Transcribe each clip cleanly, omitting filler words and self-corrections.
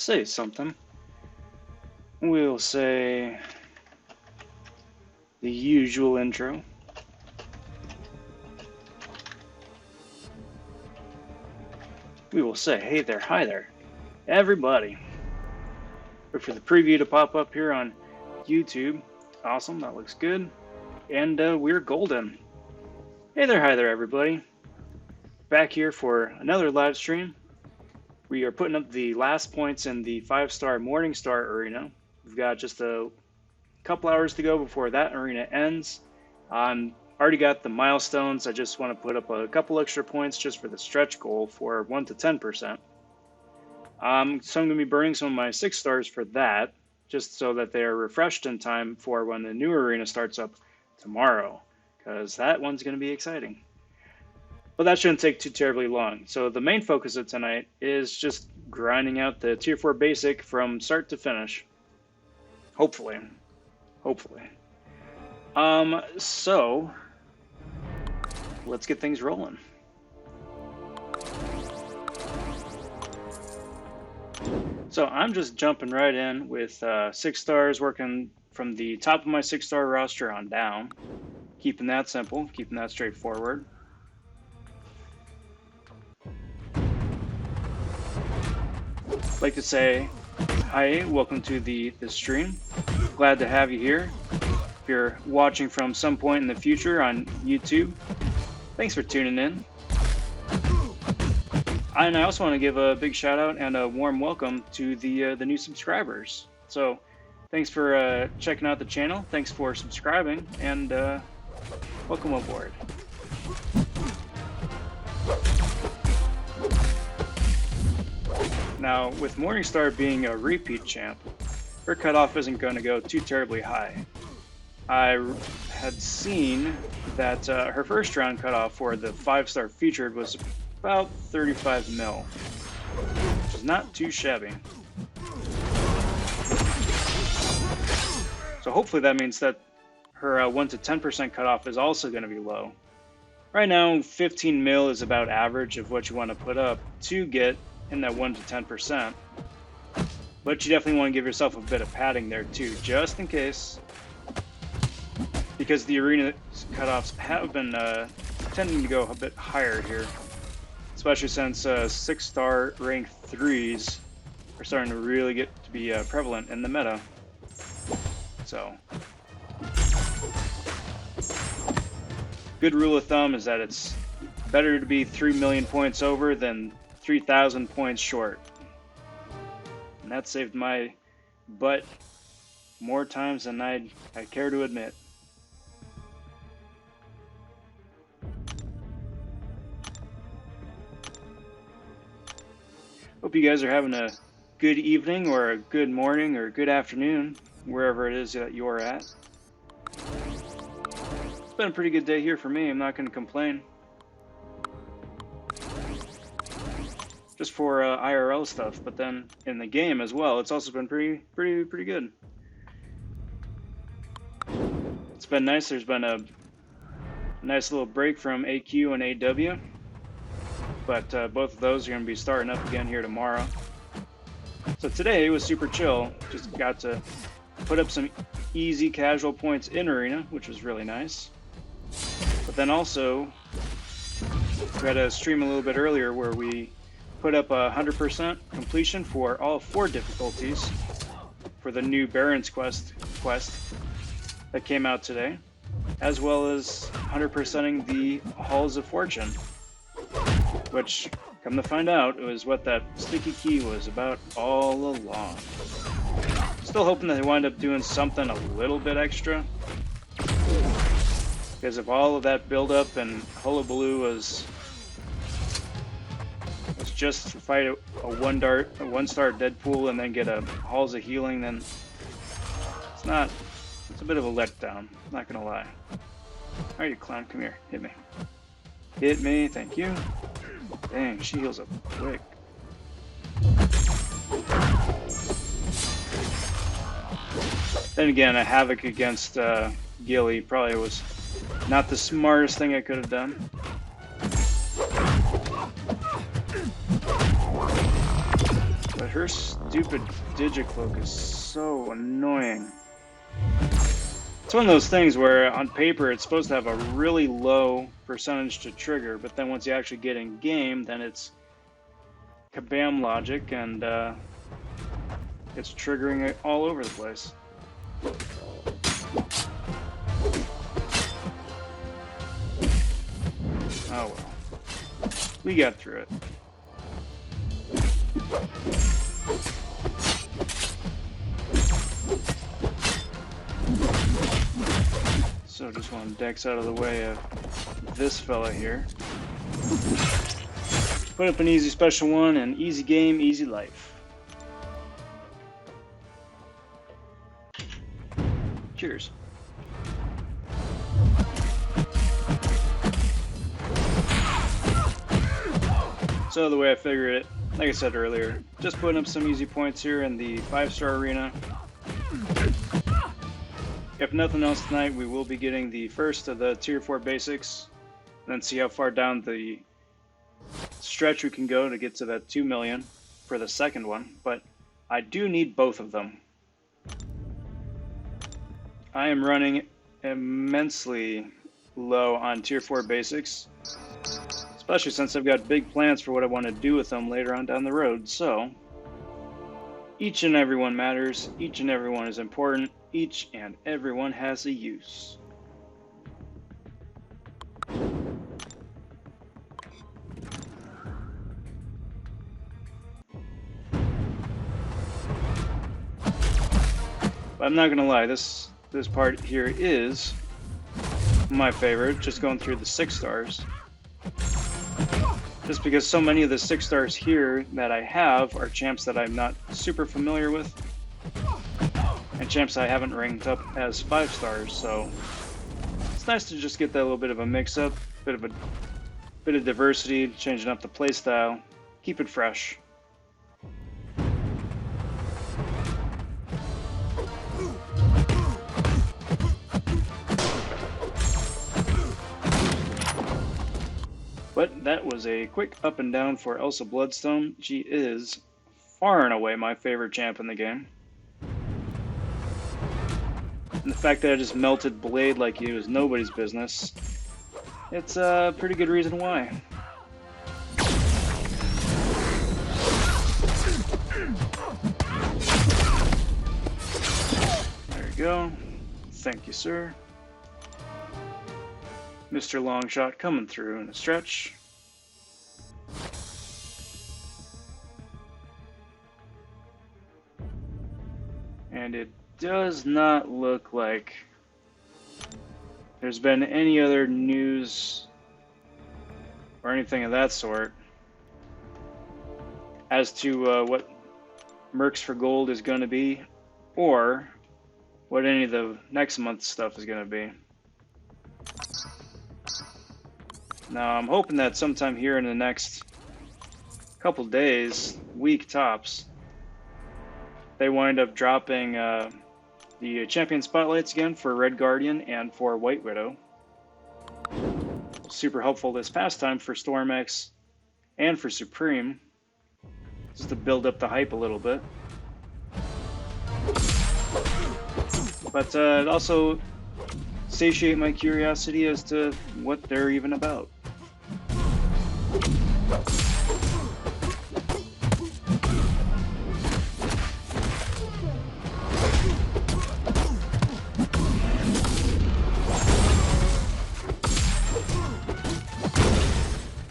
say something. We'll say the usual intro. We will say, hey there, hi there, everybody. Wait for the preview to pop up here on YouTube. Awesome, that looks good. And we're golden. Hey there, hi there, everybody. Back here for another live stream. We are putting up the last points in the 5-star Morningstar arena. We've got just a couple hours to go before that arena ends. Already got the milestones. I just want to put up a couple extra points just for the stretch goal for 1 to 10%. So I'm going to be burning some of my 6 stars for that, just so that they're refreshed in time for when the new arena starts up tomorrow, because that one's going to be exciting. But that shouldn't take too terribly long. So the main focus of tonight is just grinding out the Tier 4 basic from start to finish. Hopefully. So let's get things rolling. So I'm just jumping right in with 6 stars, working from the top of my 6-star roster on down. Keeping that simple, keeping that straightforward. I'd like to say hi, welcome to the stream. Glad to have you here. If you're watching from some point in the future on YouTube, thanks for tuning in. And I also want to give a big shout out and a warm welcome to the new subscribers. So thanks for checking out the channel. Thanks for subscribing, and welcome aboard. Now, with Morningstar being a repeat champ, her cutoff isn't going to go too terribly high. I had seen that her first round cutoff for the 5-star featured was about 35 mil, which is not too shabby. So hopefully that means that her 1 to 10% cutoff is also going to be low. Right now, 15 mil is about average of what you want to put up to get in that 1 to 10%. But you definitely want to give yourself a bit of padding there too, just in case. Because the arena cutoffs have been tending to go a bit higher here. Especially since 6-star rank 3s are starting to really get to be prevalent in the meta. So, good rule of thumb is that it's better to be 3 million points over than 3,000 points short. And that saved my butt more times than I'd care to admit. Hope you guys are having a good evening or a good morning or a good afternoon, wherever it is that you're at. It's been a pretty good day here for me. I'm not going to complain. Just for IRL stuff, but then in the game as well, it's also been pretty good. It's been nice. There's been a nice little break from AQ and AW, but both of those are going to be starting up again here tomorrow. So today was super chill. Just got to put up some easy casual points in arena, which was really nice. But then also we had a stream a little bit earlier where we put up 100% completion for all 4 difficulties for the new Baron's quest that came out today, as well as 100%ing the Halls of Fortune, which, come to find out, it was what that sticky key was about all along. Still hoping that they wind up doing something a little bit extra, because if all of that build-up and hullabaloo was just to fight a 1-star Deadpool and then get a Halls of Healing, then it's a bit of a letdown, not gonna lie. Alright, you clown, come here, hit me. Hit me, thank you. Dang, she heals up quick. Then again, a Havoc against Gilly probably was not the smartest thing I could have done. But her stupid Digicloak is so annoying. It's one of those things where on paper it's supposed to have a really low percentage to trigger, but then once you actually get in game, then it's kabam logic and it's triggering it all over the place. Oh well. We got through it. So just want Dex out of the way of this fella here. Put up an easy special one and easy game, easy life. Cheers. So the way I figured it, like I said earlier, just putting up some easy points here in the 5-star arena. If nothing else tonight, we will be getting the first of the Tier 4 basics, and then see how far down the stretch we can go to get to that 2 million for the second one, but I do need both of them. I am running immensely low on Tier 4 basics, especially since I've got big plans for what I want to do with them later on down the road, so each and every one matters, each and every one is important, each and every one has a use. But I'm not gonna lie, this part here is my favorite, just going through the 6 stars. Just because so many of the 6 stars here that I have are champs that I'm not super familiar with, and champs I haven't ranked up as 5 stars, so it's nice to just get that little bit of a mix-up, bit of diversity, changing up the playstyle, keep it fresh. But that was a quick up and down for Elsa Bloodstone. She is far and away my favorite champ in the game. And the fact that I just melted Blade like he was nobody's business, it's a pretty good reason why. There you go. Thank you, sir. Mr. Longshot coming through in a stretch. And it does not look like there's been any other news or anything of that sort as to what Mercs for Gold is going to be, or what any of the next month's stuff is going to be. Now, I'm hoping that sometime here in the next couple days, week tops, they wind up dropping the champion spotlights again for Red Guardian and for White Widow. Super helpful this past time for Storm-X and for Supreme, just to build up the hype a little bit. But it also satiate my curiosity as to what they're even about.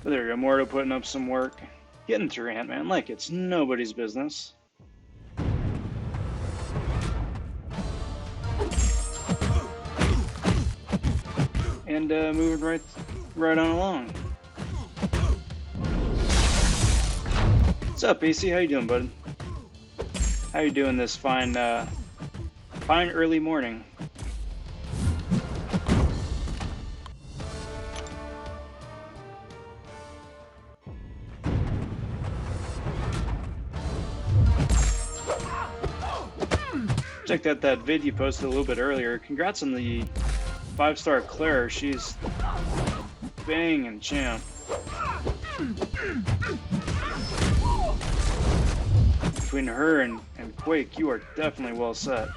But there you go, Mordo putting up some work, getting through Ant-Man like it's nobody's business. And moving right on along. What's up, AC? How you doing, bud? How you doing this fine early morning? Checked out that vid you posted a little bit earlier. Congrats on the 5-star Claire. She's banging champ. between her and Quake, you are definitely well set.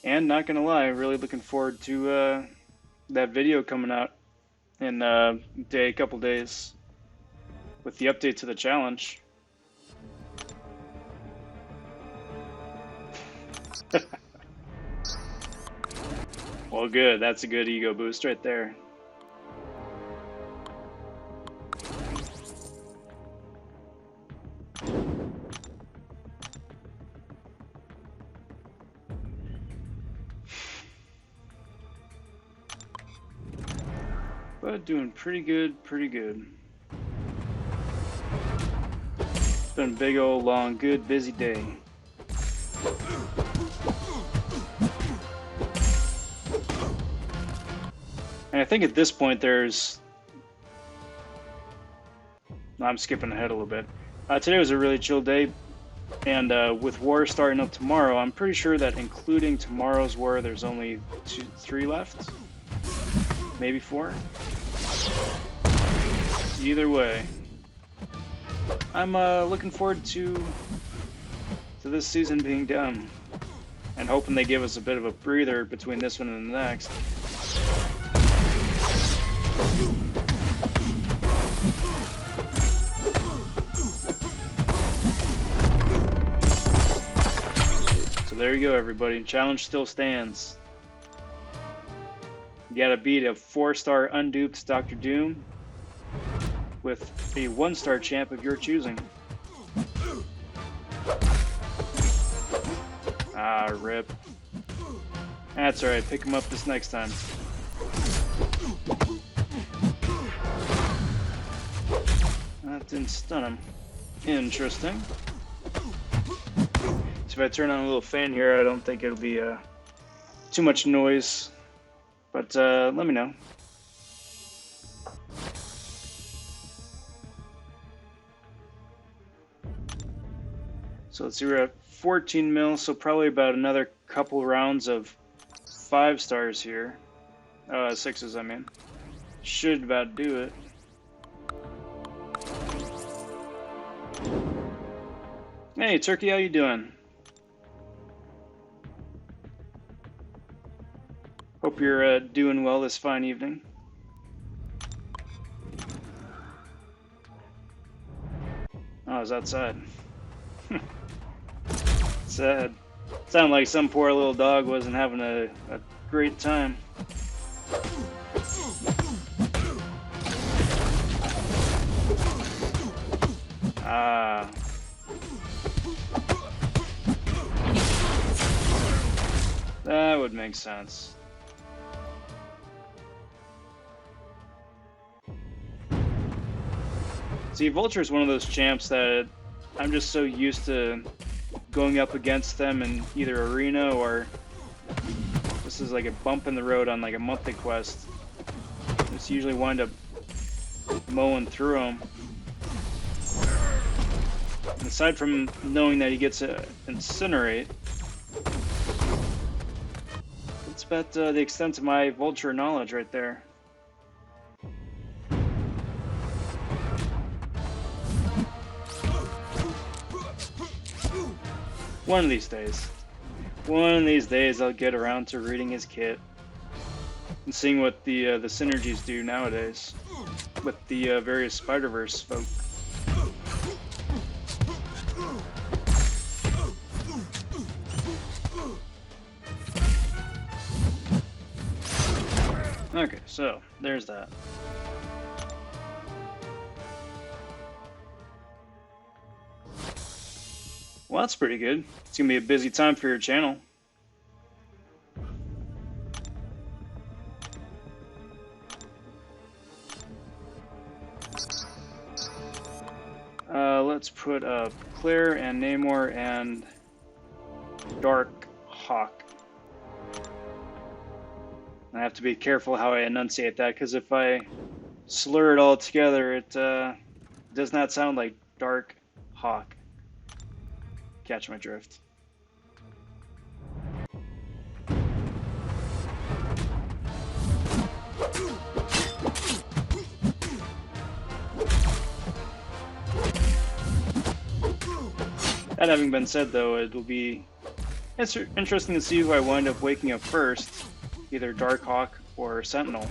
And not gonna lie, really looking forward to that video coming out in a couple days with the update to the challenge. Well, good. That's a good ego boost right there. But doing pretty good, pretty good. It's been a big old, long, good, busy day. And I think at this point I'm skipping ahead a little bit. Today was a really chill day, and with war starting up tomorrow, I'm pretty sure that including tomorrow's war, there's only 3 left. Maybe 4. Either way, I'm looking forward to this season being done, and hoping they give us a bit of a breather between this one and the next. So there you go, everybody. Challenge still stands. You gotta beat a 4-star unduped Dr. Doom with a 1-star champ of your choosing. Ah, rip. That's alright, pick him up this next time. That didn't stun him. Interesting. So if I turn on a little fan here, I don't think it'll be too much noise. But let me know. So let's see, we're at 14 mil, so probably about another couple rounds of 5 stars here. 6s, I mean. Should about do it. Hey, Turkey, how you doing? Hope you're doing well this fine evening. Oh, I was outside. Sad. Sounded like some poor little dog wasn't having a great time. Ah. That would make sense. See, Vulture is one of those champs that I'm just so used to going up against them in either arena or this is like a bump in the road on like a monthly quest. Just usually wind up mowing through them. And aside from knowing that he gets to incinerate, it's about the extent of my Vulture knowledge right there. One of these days I'll get around to reading his kit and seeing what the synergies do nowadays with the various Spider-Verse folk. Okay, so there's that. Well, that's pretty good. It's gonna be a busy time for your channel. Let's put up Claire and Namor and Dark Hawk. I have to be careful how I enunciate that, because if I slur it all together, it does not sound like Dark Hawk. Catch my drift. That having been said, though, it will be interesting to see who I wind up waking up first, either Darkhawk or Sentinel.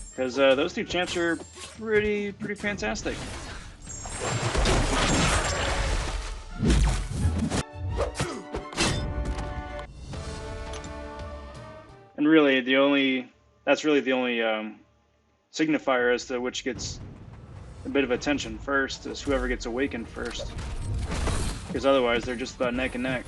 Because those two champs are pretty fantastic. And really, that's really the only signifier as to which gets a bit of attention first, is whoever gets awakened first. Because otherwise, they're just about neck and neck.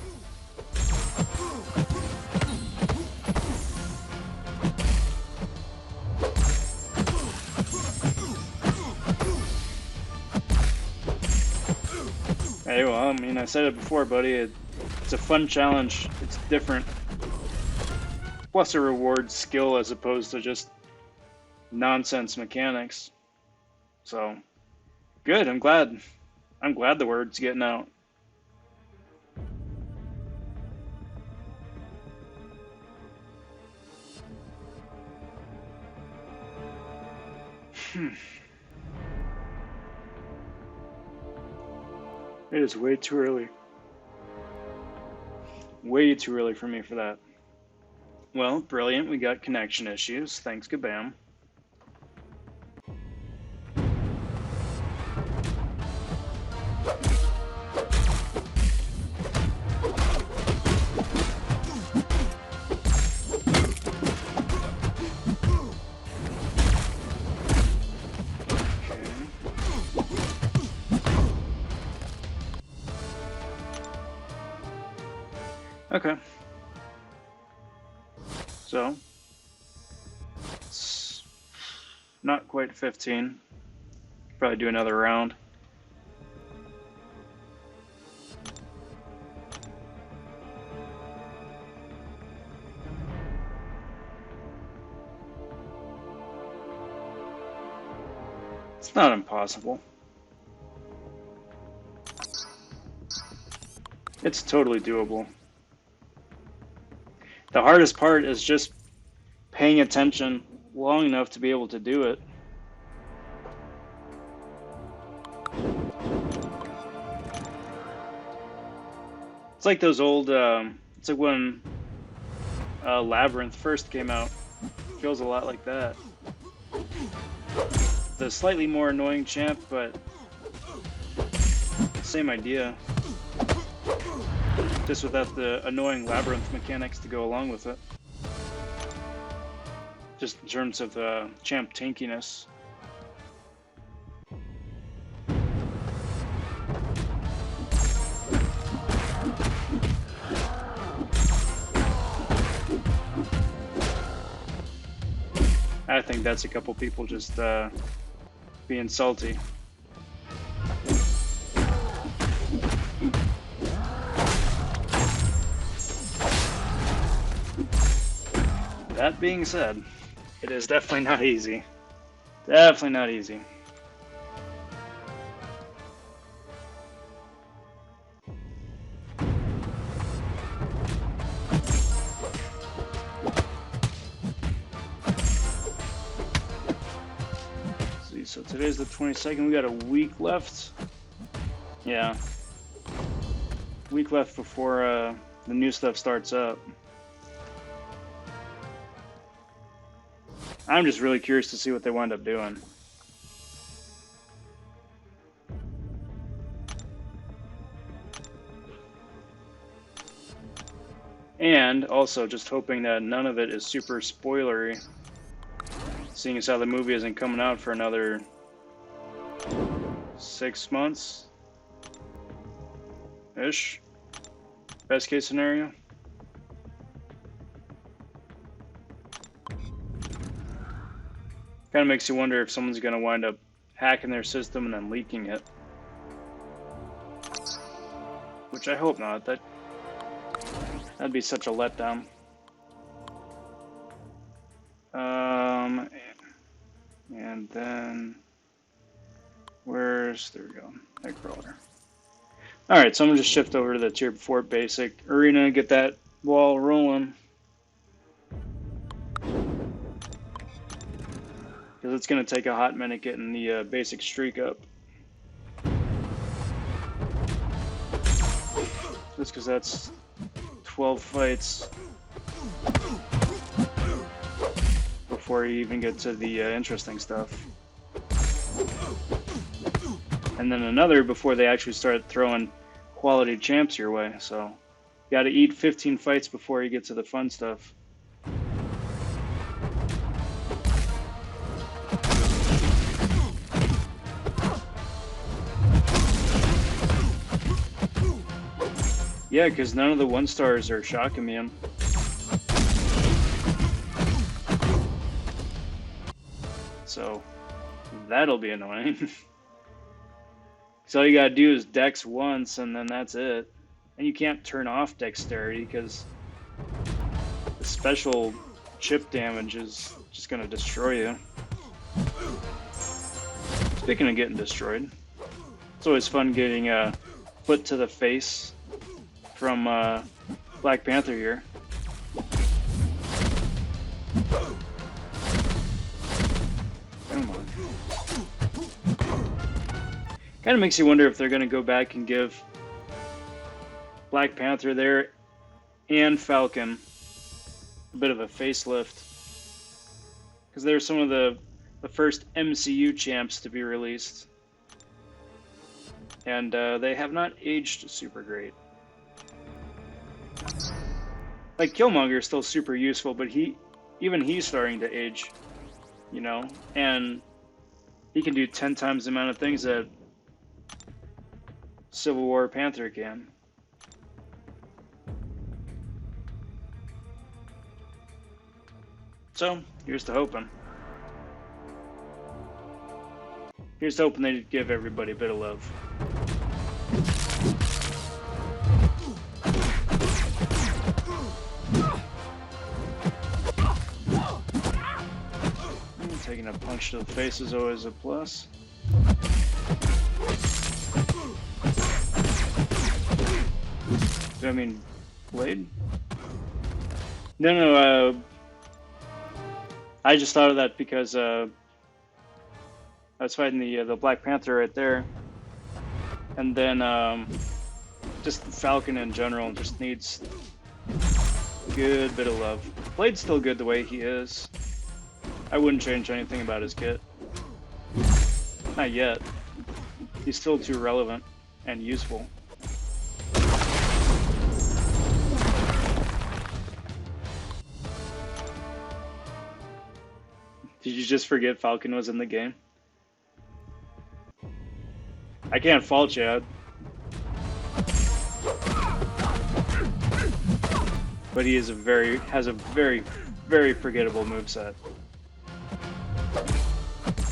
Hey, well, I mean, I said it before, buddy. It's a fun challenge. It's different. Plus, it rewards skill as opposed to just nonsense mechanics. So, good. I'm glad the word's getting out. It is way too early. Way too early for me for that. Well, brilliant. We got connection issues. Thanks, kabam. Okay. So, it's not quite 15. Probably do another round. It's not impossible. It's totally doable. The hardest part is just paying attention long enough to be able to do it. It's like those old, it's like when Labyrinth first came out. It feels a lot like that. The slightly more annoying champ, but same idea. Just without the annoying Labyrinth mechanics to go along with it. Just in terms of champ tankiness. I think that's a couple people just being salty. That being said, it is definitely not easy. Definitely not easy. See, so today's the 22nd. We got a week left. Yeah. Week left before the new stuff starts up. I'm just really curious to see what they wind up doing. And also just hoping that none of it is super spoilery, seeing as how the movie isn't coming out for another 6 months-ish. Best case scenario. Kind of makes you wonder if someone's going to wind up hacking their system and then leaking it. Which I hope not. That'd be such a letdown. And then there we go, Nightcrawler. Alright, so I'm gonna just shift over to the Tier 4 basic arena, get that wall rolling. because it's going to take a hot minute getting the basic streak up. Just because that's 12 fights before you even get to the interesting stuff. And then another before they actually start throwing quality champs your way. So you got to eat 15 fights before you get to the fun stuff. Yeah, because none of the 1-stars are shock immune. So that'll be annoying. So all you gotta do is dex once, and then that's it. And you can't turn off dexterity because the special chip damage is just gonna destroy you. Speaking of getting destroyed, it's always fun getting a foot to the face from Black Panther here. Come on. Kind of makes you wonder if they're going to go back and give Black Panther there and Falcon a bit of a facelift. Because they're some of the first MCU champs to be released. And they have not aged super great. Like, Killmonger is still super useful, but even he's starting to age, you know? And he can do 10 times the amount of things that Civil War Panther can. So, here's to hoping. Here's to hoping they give everybody a bit of love. Taking a punch to the face is always a plus. Do I mean blade? No, I just thought of that because I was fighting the Black Panther right there, and then just Falcon in general just needs a good bit of love. Blade's still good the way he is. I wouldn't change anything about his kit. Not yet. He's still too relevant and useful. Did you just forget Falcon was in the game? I can't fault you. But he is has a very, very forgettable moveset.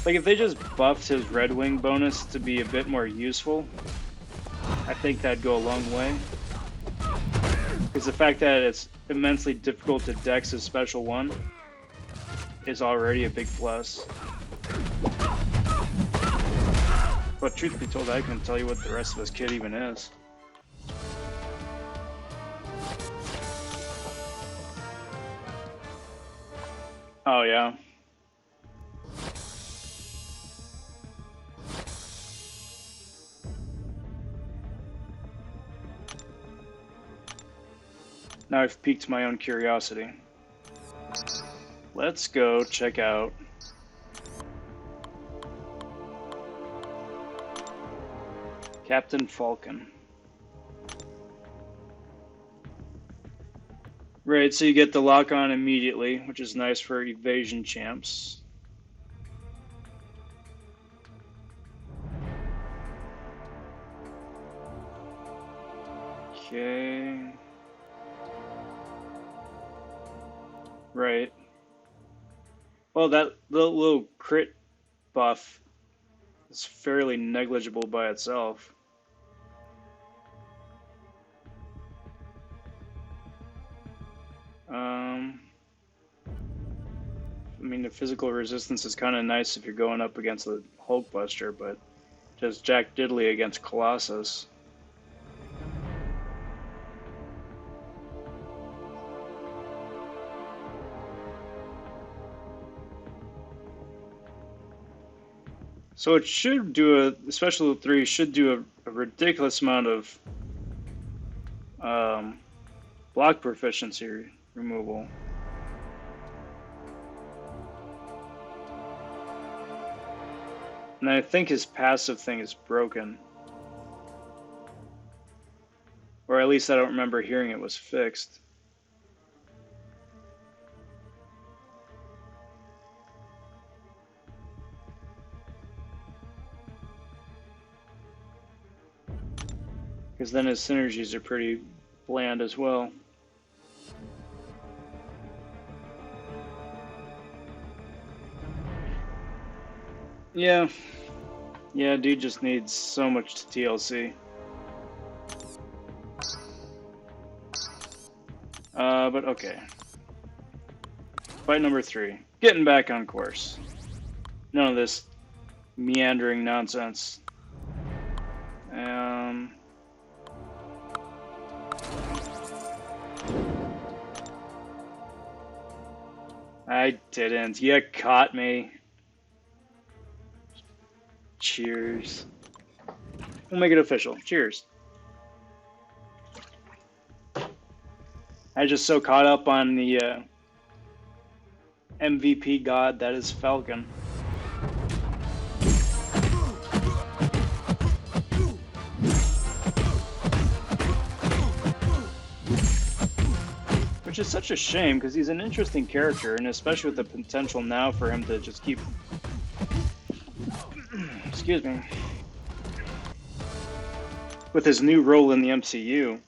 Like, if they just buffed his Red Wing bonus to be a bit more useful, I think that'd go a long way. Because the fact that it's immensely difficult to dex his special one is already a big plus. But truth be told, I couldn't tell you what the rest of his kit even is. Oh yeah. Now I've piqued my own curiosity. Let's go check out Captain Falcon. Right, so you get the lock on immediately, which is nice for evasion champs. Okay. Right. Well, that little crit buff is fairly negligible by itself. I mean, the physical resistance is kind of nice if you're going up against the Hulkbuster, but just Jack Diddley against Colossus. So it should do the special 3 should do a ridiculous amount of block proficiency removal. And I think his passive thing is broken. Or at least I don't remember hearing it was fixed. Because then his synergies are pretty bland as well. Yeah. Yeah, dude just needs so much TLC. But okay. Fight number 3. Getting back on course. None of this meandering nonsense. I didn't. You caught me. Cheers. We'll make it official. Cheers. I just so caught up on the MVP god that is Falcon. Which is such a shame because he's an interesting character, and especially with the potential now for him to just keep. Excuse me. With his new role in the MCU,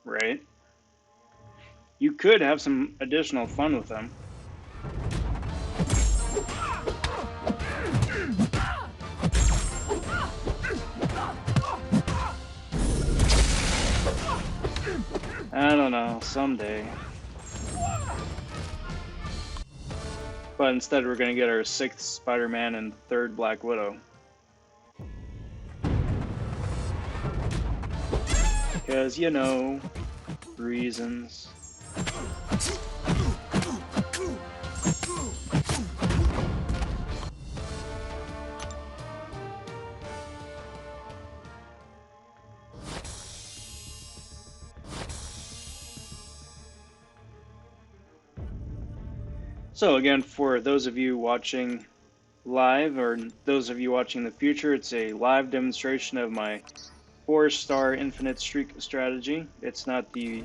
right? You could have some additional fun with him. I don't know, someday. But instead we're going to get our 6th Spider-Man and 3rd Black Widow. Because, you know, reasons. So again, for those of you watching live, or those of you watching in the future, it's a live demonstration of my 4-star infinite streak strategy. It's not the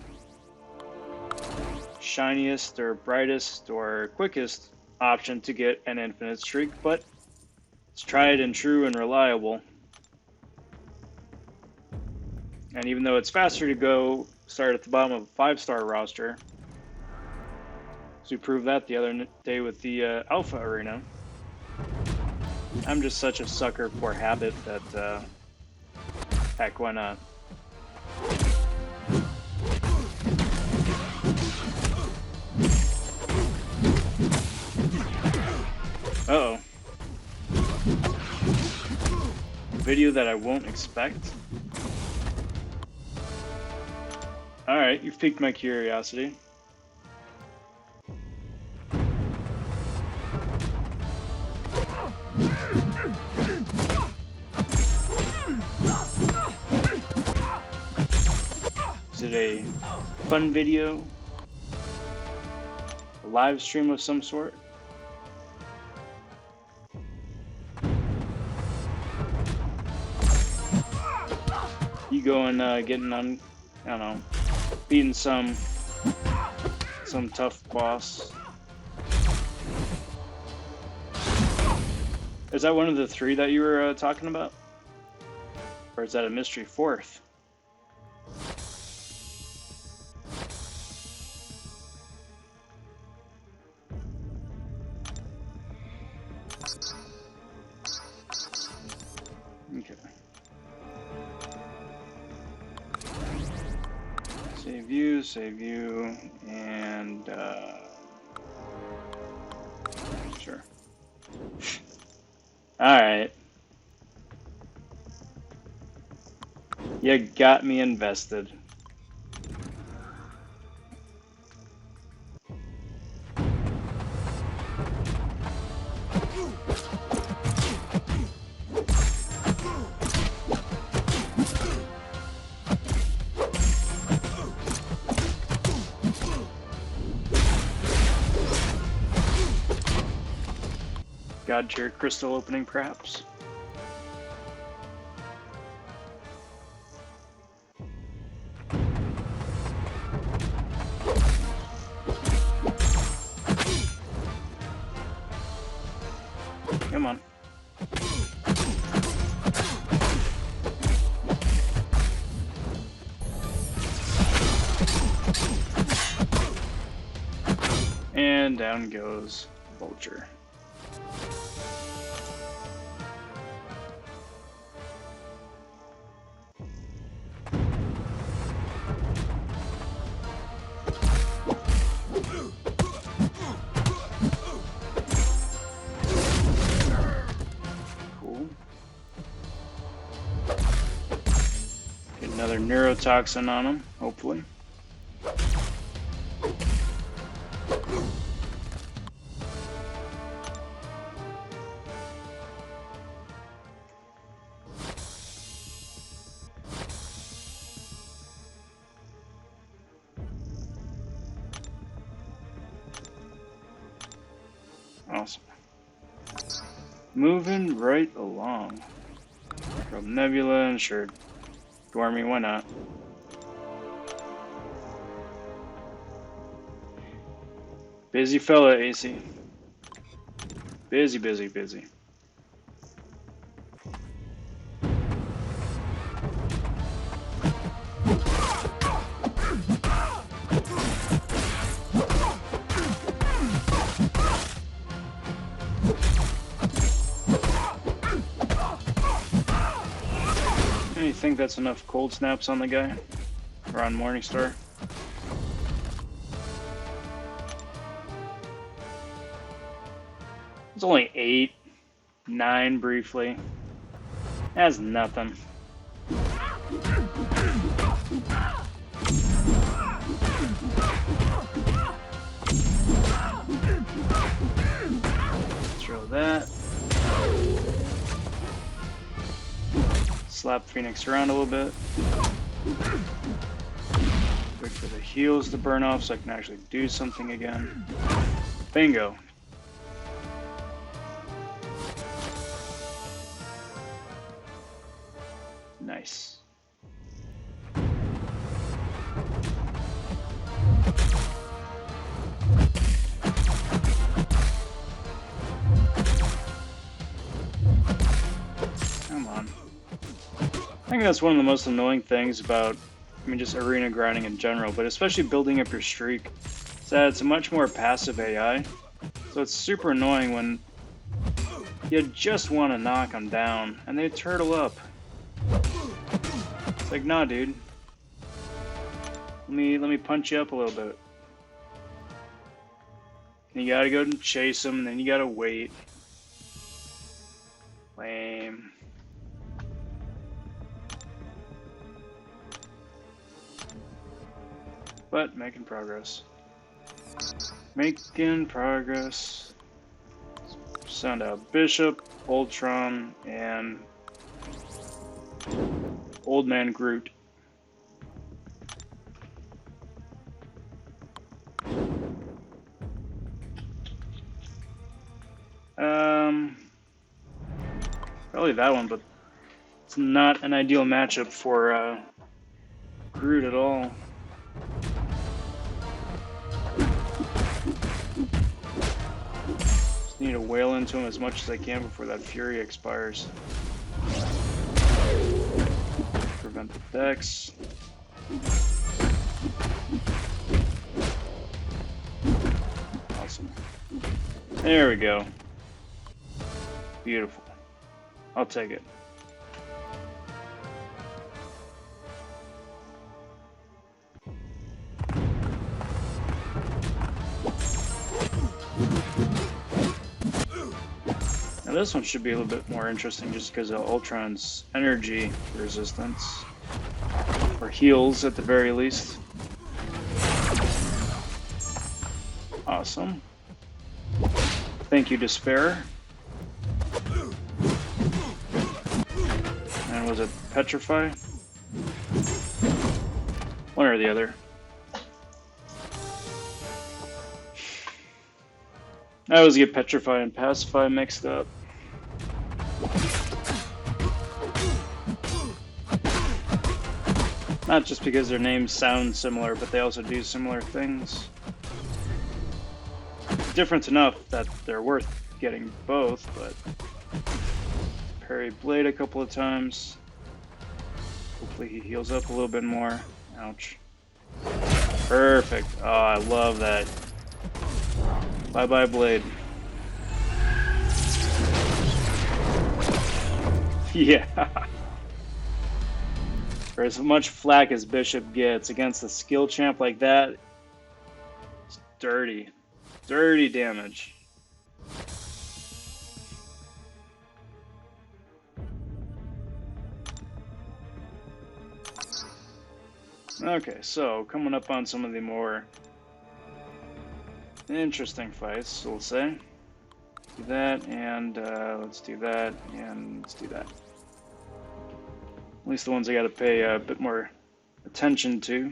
shiniest or brightest or quickest option to get an infinite streak, but it's tried and true and reliable. And even though it's faster to go start at the bottom of a 5-star roster, so we proved that the other day with the Alpha Arena. I'm just such a sucker for habit that, heck, why not? Uh-oh. Video that I won't expect? Alright, you've piqued my curiosity. Is it a fun video? A live stream of some sort? You going getting on, I don't know, beating some tough boss. Is that one of the 3 that you were talking about? Or is that a mystery 4th? Okay. Save you, and sure. Alright. You got me invested. God tier crystal opening, perhaps. Come on. And down goes Vulture. Cool. Get another neurotoxin on him, hopefully. Awesome. Moving right along. From Nebula and sure. Dormy, why not? Busy fella, AC. Busy, busy, busy. You think that's enough cold snaps on the guy? Or on Morningstar? It's only 8, 9 briefly. That's nothing. Throw that. Slap Phoenix around a little bit. Wait for the heals to burn off so I can actually do something again. Bingo. Nice. Come on. I think that's one of the most annoying things about, just arena grinding in general, but especially building up your streak, is that it's a much more passive AI. So it's super annoying when you just want to knock them down, and they turtle up. It's like, nah, dude. Let me punch you up a little bit. And you gotta go and chase them, and then you gotta wait. Lame. But making progress. Making progress. Send out Bishop, Ultron, and Old Man Groot. Probably that one, but it's not an ideal matchup for Groot at all. Just need to wail into him as much as I can before that Fury expires. Prevent the Dex. Awesome. There we go. Beautiful. I'll take it. Now this one should be a little bit more interesting just because of Ultron's energy resistance. Or heals at the very least. Awesome. Thank you, Despair. And was it Petrify? One or the other. I always get Petrify and Pacify mixed up. Not just because their names sound similar, but they also do similar things. Different enough that they're worth getting both, but parry Blade a couple of times. Hopefully he heals up a little bit more. Ouch. Perfect. Oh, I love that. Bye-bye, Blade. Yeah. For as much flack as Bishop gets against a skill champ like that, it's dirty. Dirty damage. Okay, so coming up on some of the more interesting fights, we'll say. Do that, and let's do that, and let's do that. At least the ones I gotta pay a bit more attention to.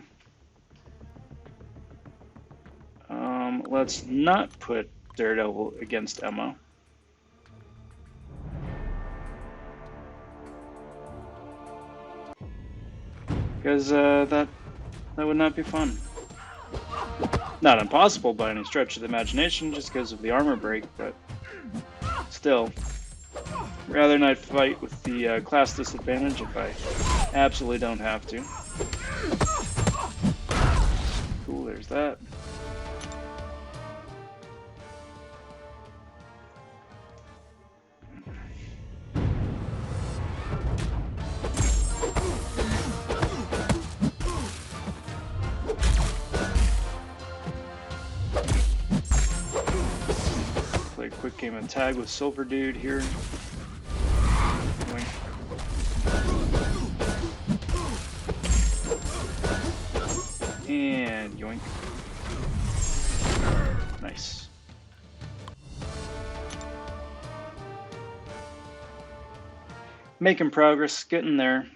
Let's not put Daredevil against Emma. Because that would not be fun. Not impossible by any stretch of the imagination, just because of the armor break, but still. Rather not fight with the class disadvantage if I absolutely don't have to. Cool, there's that. Play a quick game of tag with Silver Dude here. And yoink. Nice. Making progress, getting there.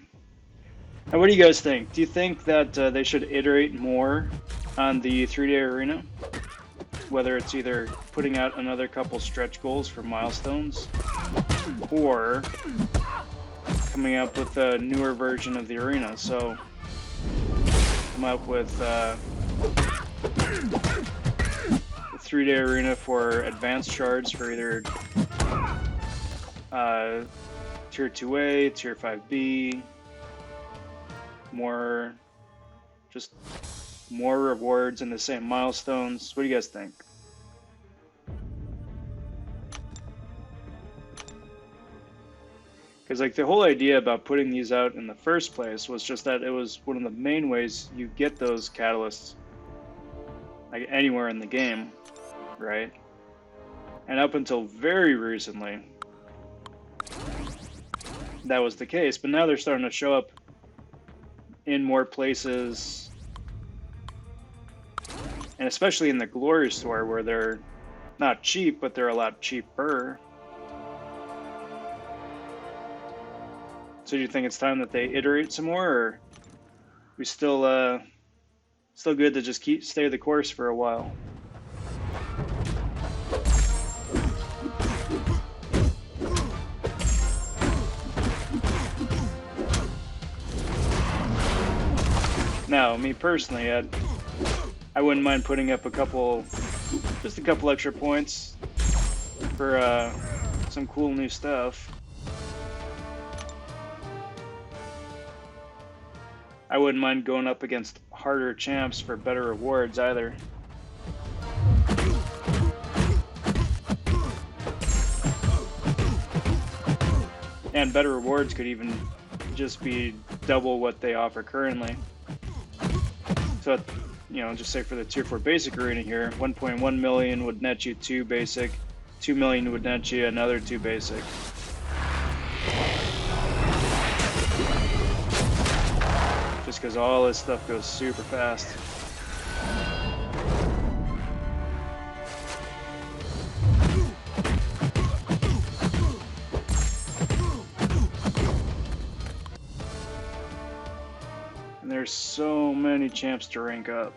Now, what do you guys think? Do you think that they should iterate more on the 3-day arena? Whether it's either putting out another couple stretch goals for milestones, or coming up with a newer version of the arena. So come up with a 3-day arena for advanced shards for either Tier 2A, Tier 5B, more rewards and the same milestones. What do you guys think? Because like the whole idea about putting these out in the first place was just that it was one of the main ways you get those catalysts like anywhere in the game, right? And up until very recently, that was the case. But now they're starting to show up in more places, and especially in the Glory Store where they're not cheap, but they're a lot cheaper. So do you think it's time that they iterate some more, or we still good to just stay the course for a while? Now, me personally, I wouldn't mind putting up just a couple extra points for some cool new stuff. I wouldn't mind going up against harder champs for better rewards either. And better rewards could even just be double what they offer currently. So, you know, just say for the Tier 4 basic arena here, 1.1 million would net you 2 basic, 2 million would net you another 2 basic. Just because all this stuff goes super fast. And there's so many champs to rank up.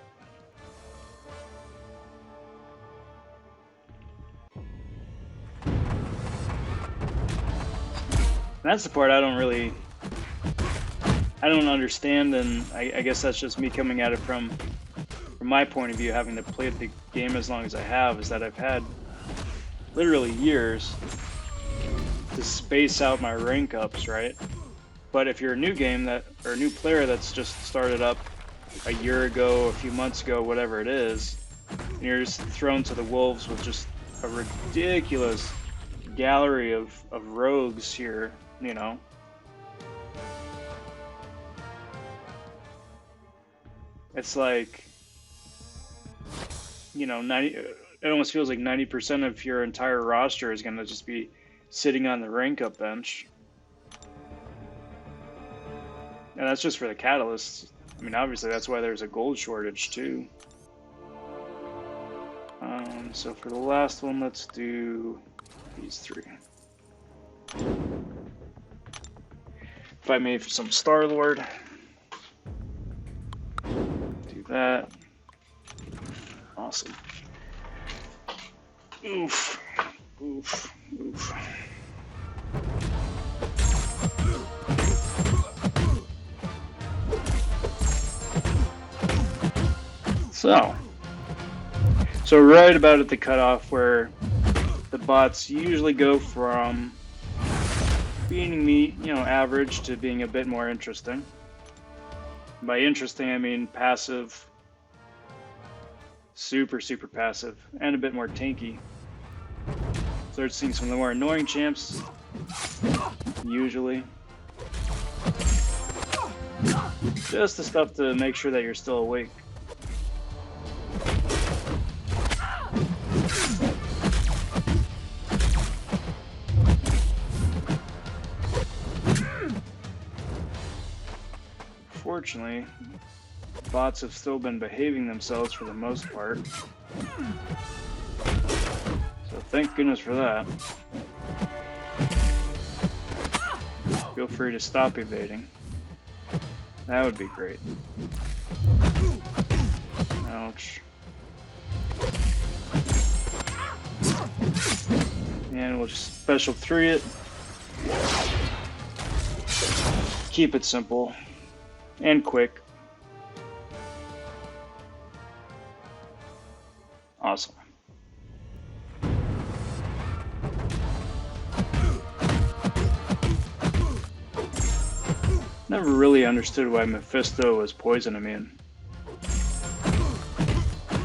that's the part I don't understand, and I guess that's just me coming at it from my point of view, having to play the game as long as I have, is that I've had literally years to space out my rank ups, right? But if you're a new new player that's just started up a year ago, a few months ago, whatever it is, and you're just thrown to the wolves with just a ridiculous gallery of rogues here, you know. It's like, you know, it almost feels like 90% of your entire roster is going to just be sitting on the rank up bench. And that's just for the catalysts. I mean, obviously that's why there's a gold shortage too. So for the last one, let's do these three. If I made for some Star-Lord, do that. Awesome. Oof, oof, oof. So right about at the cutoff where the bots usually go from being average to being a bit more interesting. By interesting, I mean passive, super passive, and a bit more tanky. Start seeing some of the more annoying champs, usually. Just the stuff to make sure that you're still awake. Fortunately, bots have still been behaving themselves for the most part. So thank goodness for that. Feel free to stop evading. That would be great. Ouch. And we'll just special 3 it. Keep it simple and quick. Awesome. Never really understood why Mephisto was poison immune.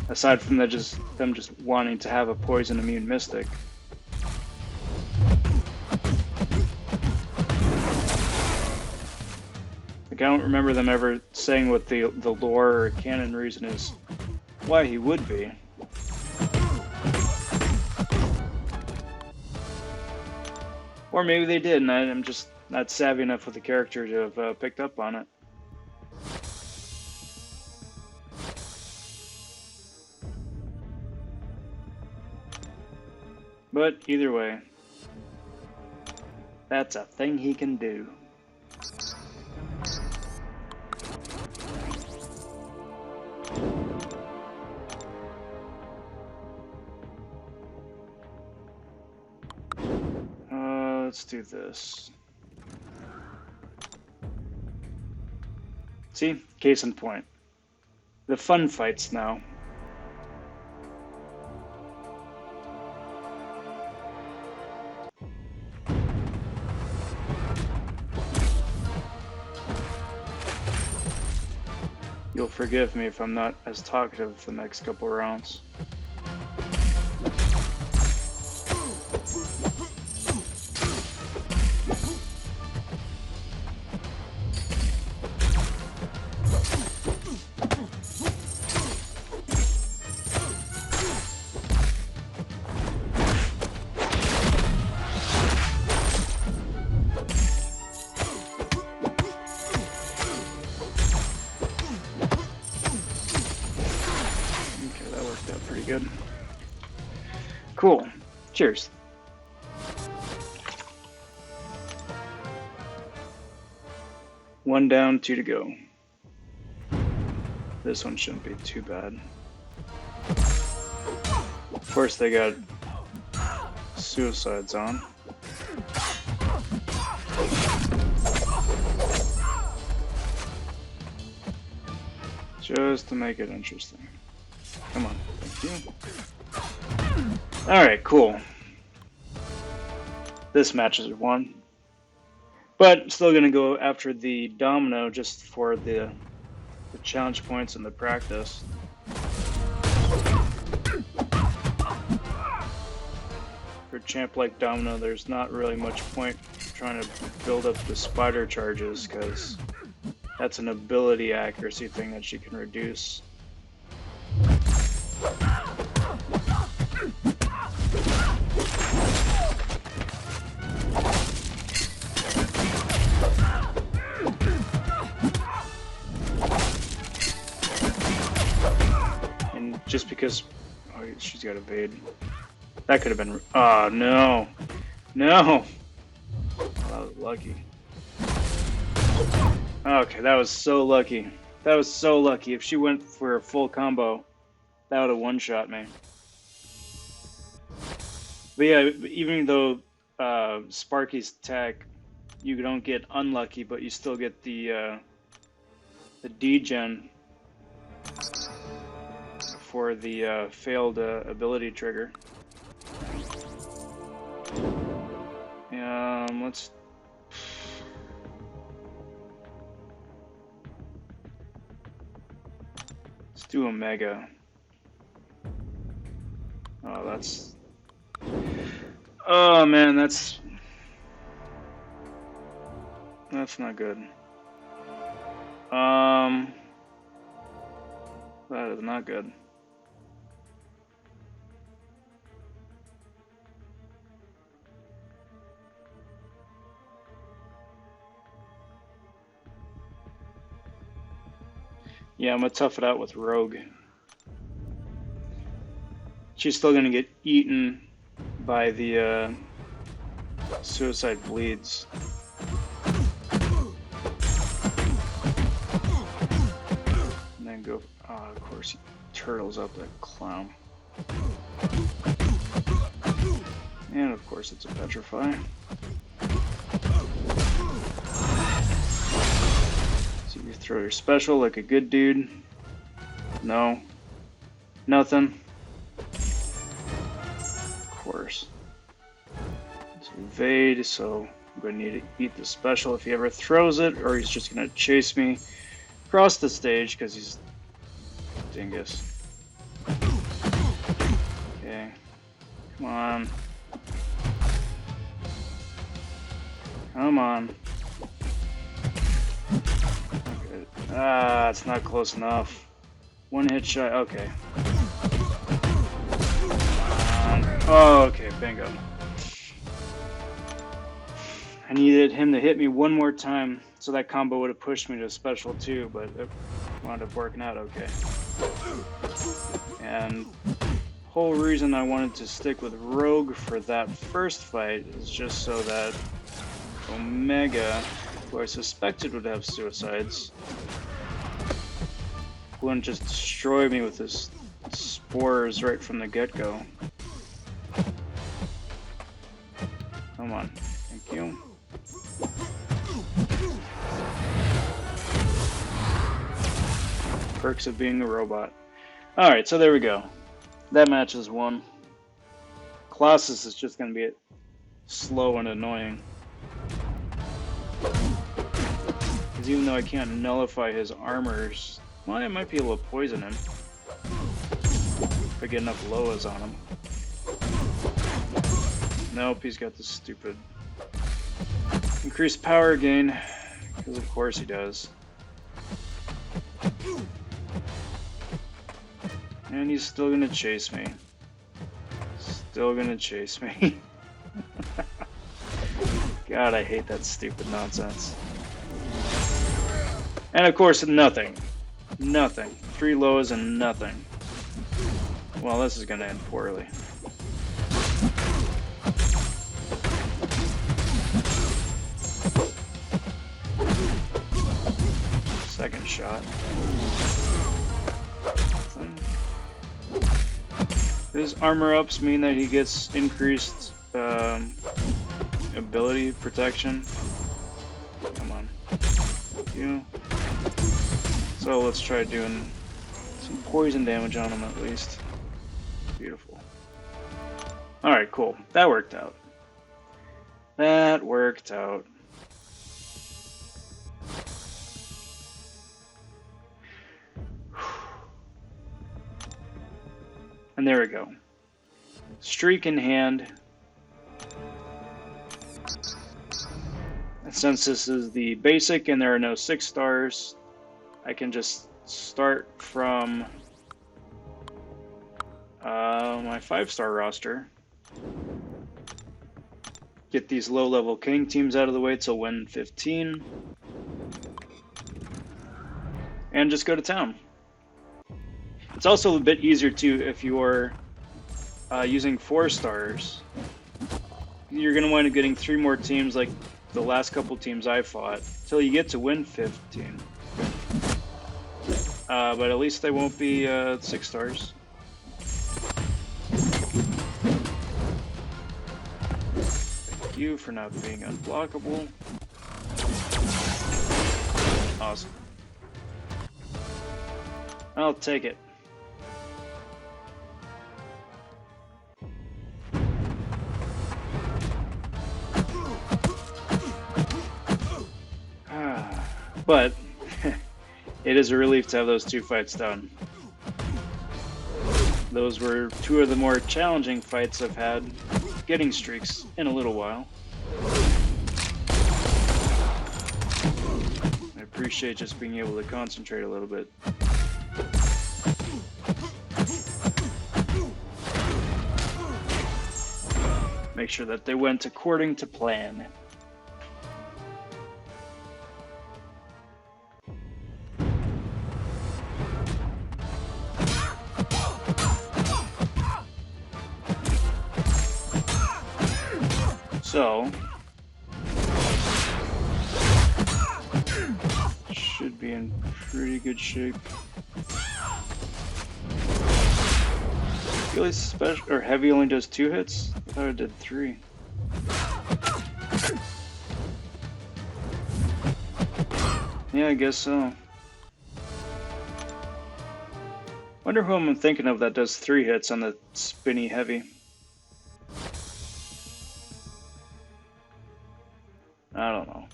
Aside from them just wanting to have a poison immune mystic. Like, I don't remember them ever saying what the lore or canon reason is why he would be. Or maybe they did, and I'm just not savvy enough with the character to have picked up on it. But either way, that's a thing he can do. Let's do this. See? Case in point. The fun fights now. You'll forgive me if I'm not as talkative the next couple rounds. Good. Cool. Cheers. One down, 2 to go. This one shouldn't be too bad. Of course, they got suicides on. Just to make it interesting. Come on, thank you. Alright, cool. This match is won. But still gonna go after the domino just for the challenge points and the practice. For a champ like Domino, there's not really much point trying to build up the spider charges, because that's an ability accuracy thing that she can reduce. And just because... oh, she's got evade. That could have been... oh, no. No! Oh, that was lucky. Okay, that was so lucky. That was so lucky. If she went for a full combo, that would have one-shot me. But yeah, even though Sparky's tech, you don't get unlucky, but you still get the degen for the failed ability trigger. Let's do Omega. Oh, that's... oh man, that's not good. That is not good. Yeah, I'm gonna tough it out with Rogue. She's still gonna get eaten by the suicide bleeds. And then go, oh, of course, he turtles up that clown. And of course it's a petrify. So you throw your special like a good dude. No. Nothing. Of course. Let's evade, so I'm going to need to eat the special if he ever throws it, or he's just going to chase me across the stage because he's a dingus. Okay. Come on. Come on. Okay. Ah, it's not close enough. One hit shot. Okay. Oh, okay, bingo. I needed him to hit me one more time, so that combo would have pushed me to special too, but it wound up working out okay. And the whole reason I wanted to stick with Rogue for that first fight is just so that Omega, who I suspected would have suicides, wouldn't just destroy me with his spores right from the get-go. Come on. Thank you. Perks of being a robot. Alright, so there we go. That match is won. Colossus is just going to be slow and annoying. Because even though I can't nullify his armors, well, I might be able to poison him. If I get enough Loas on him. Nope, he's got this stupid increased power gain, because of course he does. And he's still gonna chase me. Still gonna chase me. God, I hate that stupid nonsense. And of course, nothing. Nothing. 3 lows and nothing. Well, this is gonna end poorly. Second shot. His armor ups mean that he gets increased ability protection. Come on. You. So let's try doing some poison damage on him at least. Beautiful. Alright, cool. That worked out. That worked out. And there we go. Streak in hand. And since this is the basic and there are no 6 stars, I can just start from my 5-star roster. Get these low-level king teams out of the way till win 15. And just go to town. It's also a bit easier too if you're using 4 stars. You're going to wind up getting 3 more teams like the last couple teams I fought till you get to win 15. But at least they won't be 6 stars. Thank you for not being unblockable. Awesome. I'll take it. But it is a relief to have those 2 fights done. Those were 2 of the more challenging fights I've had getting streaks in a little while. I appreciate just being able to concentrate a little bit. Make sure that they went according to plan. So, should be in pretty good shape. Really special or heavy only does 2 hits? I thought it did 3. Yeah, I guess so. Wonder who I'm thinking of that does 3 hits on the spinny heavy. I don't know.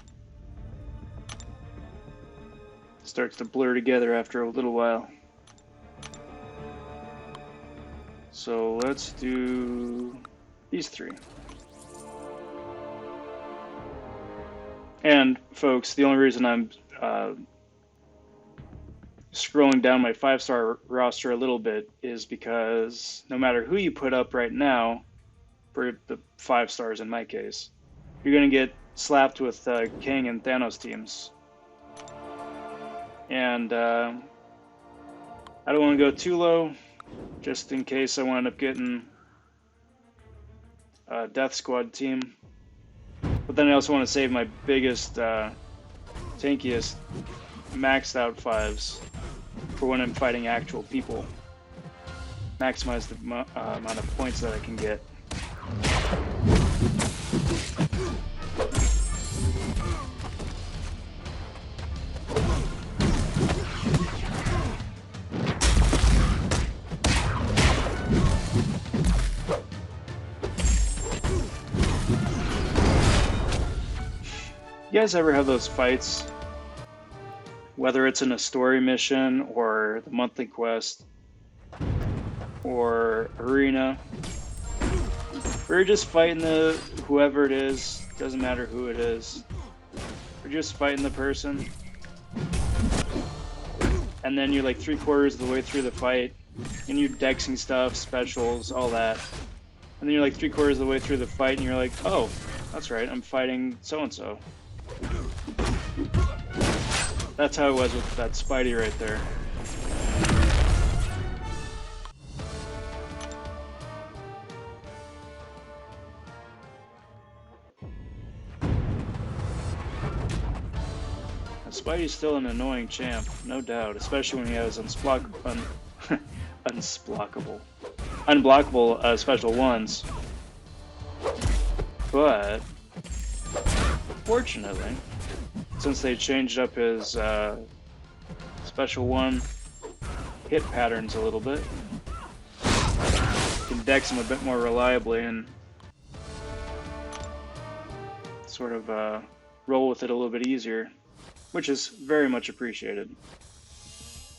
Starts to blur together after a little while. So let's do these 3. And folks, the only reason I'm scrolling down my 5-star roster a little bit is because no matter who you put up right now, for the 5 stars in my case, you're going to get slapped with King and Thanos teams. And I don't want to go too low, just in case I wind up getting a Death Squad team. But then I also want to save my biggest, tankiest, maxed out 5s for when I'm fighting actual people. Maximize the amount of points that I can get. You guys ever have those fights, whether it's in a story mission or the monthly quest or arena, where you're just fighting whoever it is, doesn't matter who it is, you're just fighting the person, and then you're like 3/4 of the way through the fight, and you're dexing stuff, specials, all that, and then you're like 3/4 of the way through the fight, and you're like, oh, that's right, I'm fighting so-and-so. That's how it was with that Spidey right there. Spidey's still an annoying champ, no doubt, especially when he has unblockable special ones. But fortunately, since they changed up his special one hit patterns a little bit. You can dex him a bit more reliably and sort of roll with it a little bit easier, which is very much appreciated.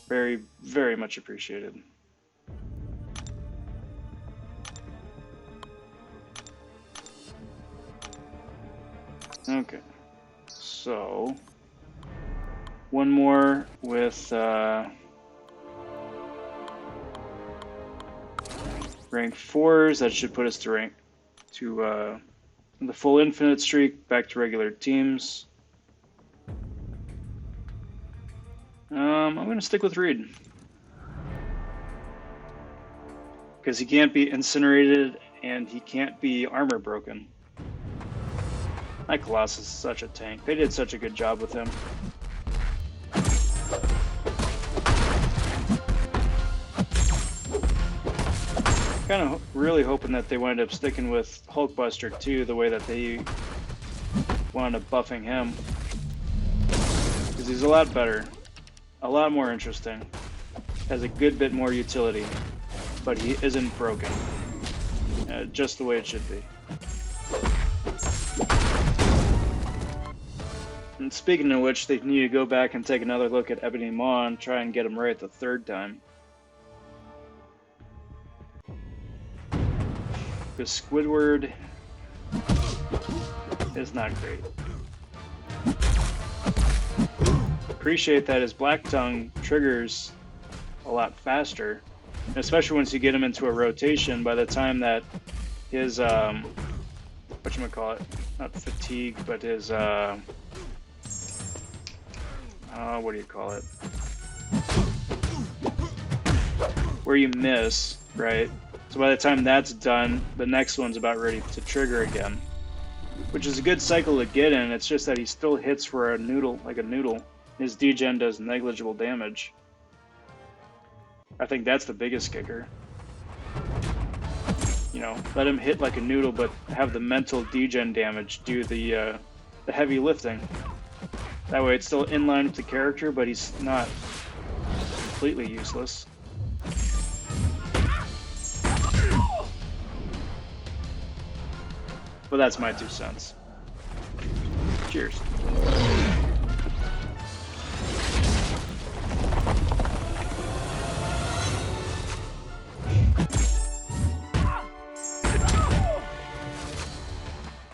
Very, very much appreciated. Okay, so one more with rank 4s. That should put us to the full infinite streak, back to regular teams. I'm going to stick with Reed. Because he can't be incinerated and he can't be armor broken. My Colossus is such a tank. They did such a good job with him. Kind of really hoping that they wind up sticking with Hulkbuster too, the way that they wound up buffing him. Because he's a lot better, a lot more interesting, has a good bit more utility, but he isn't broken. Just the way it should be. And speaking of which, they need to go back and take another look at Ebony Maw and try and get him right the third time. Because Squidward is not great. Appreciate that his Black Tongue triggers a lot faster, especially once you get him into a rotation. By the time that his whatchamacallit, not fatigue, but his what do you call it? Where you miss, right? So by the time that's done, the next one's about ready to trigger again, which is a good cycle to get in. It's just that he still hits for a noodle, like a noodle. His degen does negligible damage. I think that's the biggest kicker. You know, let him hit like a noodle, but have the mental degen damage do the heavy lifting. That way it's still in line with the character, but he's not completely useless. But that's my 2 cents. Cheers.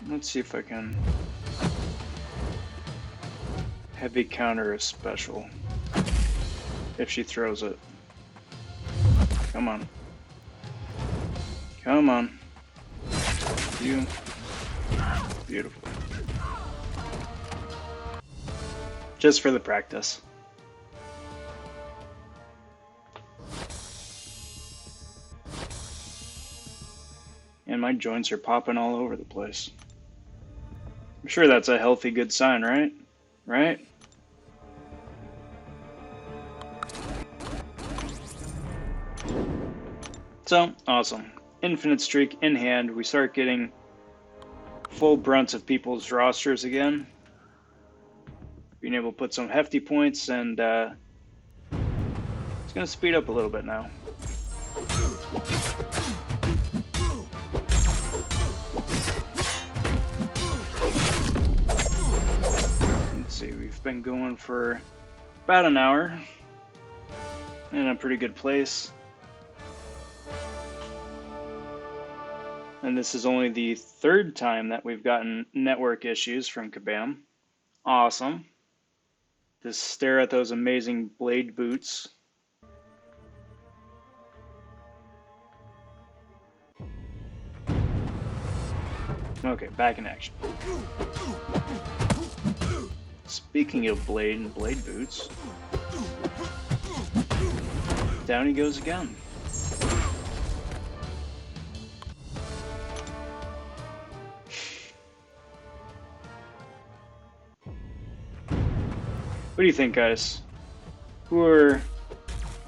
Let's see if I can heavy counter a special if she throws it. Come on. Come on. You. Beautiful. Just for the practice. And my joints are popping all over the place. I'm sure that's a healthy, good sign, right? Right? So, awesome. Infinite streak in hand. We start getting full brunt of people's rosters again. Being able to put some hefty points, and it's going to speed up a little bit now. Let's see, we've been going for about an hour in a pretty good place. And this is only the 3rd time that we've gotten network issues from Kabam. Awesome. Just stare at those amazing blade boots. Okay, back in action. Speaking of blade and blade boots, down he goes again. What do you think, guys? Who are,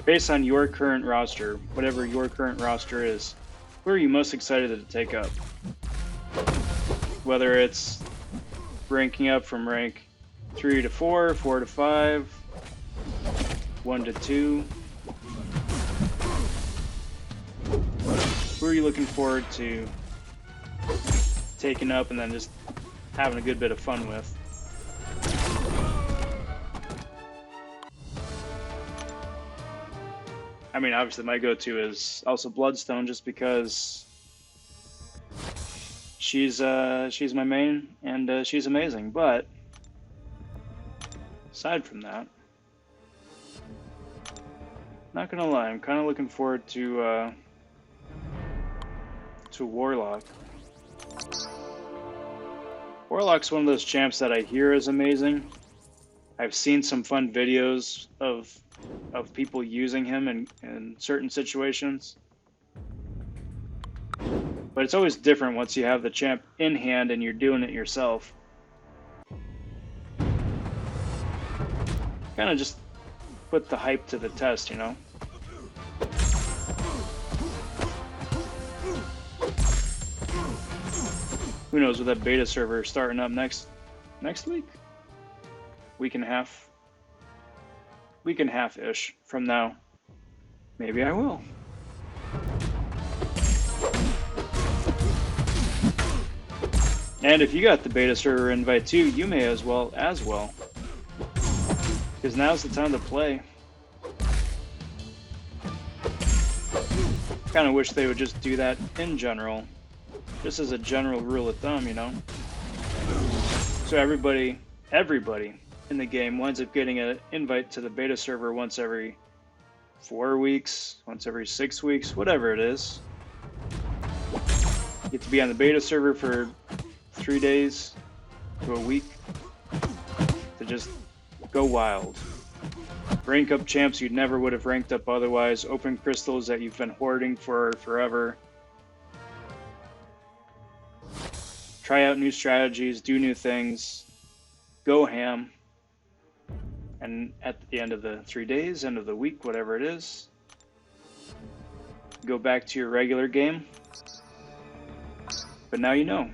based on your current roster, whatever your current roster is, who are you most excited to take up? Whether it's ranking up from rank 3 to 4, 4 to 5, 1 to 2. Who are you looking forward to taking up and then just having a good bit of fun with? I mean, obviously my go-to is also Bloodstone, just because she's my main and she's amazing. But aside from that, not gonna lie, I'm kind of looking forward to Warlock. Warlock's one of those champs that I hear is amazing. I've seen some fun videos of people using him in certain situations. But it's always different once you have the champ in hand and you're doing it yourself. Kind of just put the hype to the test, you know? Who knows, with that beta server starting up next week? Week and a half-ish from now. Maybe I will. And if you got the beta server invite too, you may as well. Because now's the time to play. Kind of wish they would just do that in general. Just as a general rule of thumb, you know? So everybody in the game winds up getting an invite to the beta server once every 4 weeks, once every 6 weeks, whatever it is. You get to be on the beta server for 3 days to a week to just go wild. Rank up champs you never would have ranked up otherwise, open crystals that you've been hoarding for forever. Try out new strategies, do new things, go ham. And at the end of the 3 days, end of the week, whatever it is, go back to your regular game. But now you know.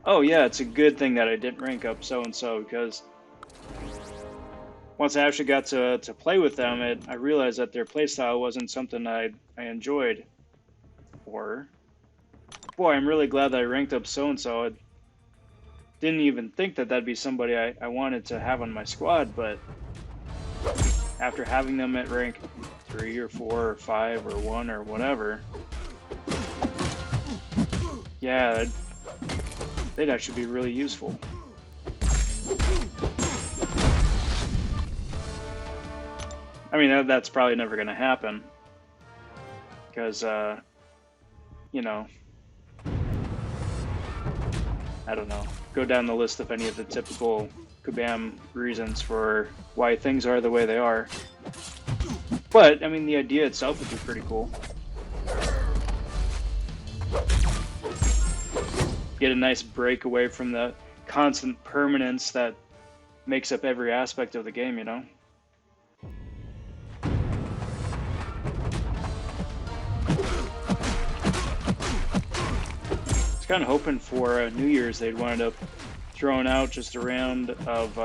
Oh yeah, it's a good thing that I didn't rank up so-and-so, because once I actually got to play with them, I realized that their playstyle wasn't something I enjoyed. Or, boy, I'm really glad that I ranked up so-and-so. I didn't even think that that'd be somebody I wanted to have on my squad, but after having them at rank 3 or 4 or 5 or 1 or whatever, yeah, they'd actually be really useful. I mean, that's probably never going to happen because, you know, I don't know. Go down the list of any of the typical Kabam reasons for why things are the way they are. But, I mean, the idea itself would be pretty cool. Get a nice break away from the constant permanence that makes up every aspect of the game, you know? Kind of hoping for New Year's they'd wind up throwing out just a round of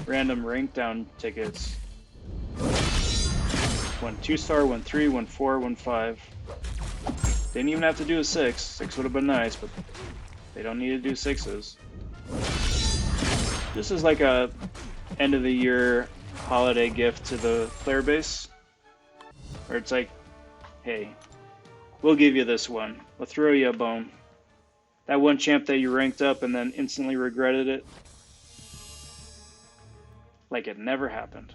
random rank down tickets. 1 2-star, 1 3, 1 4, 1 5. Didn't even have to do a 6. 6 would have been nice, but they don't need to do 6s. This is like a end of the year holiday gift to the player base, where it's like, hey, we'll give you this one. We'll throw you a bone. That one champ that you ranked up and then instantly regretted it, like it never happened.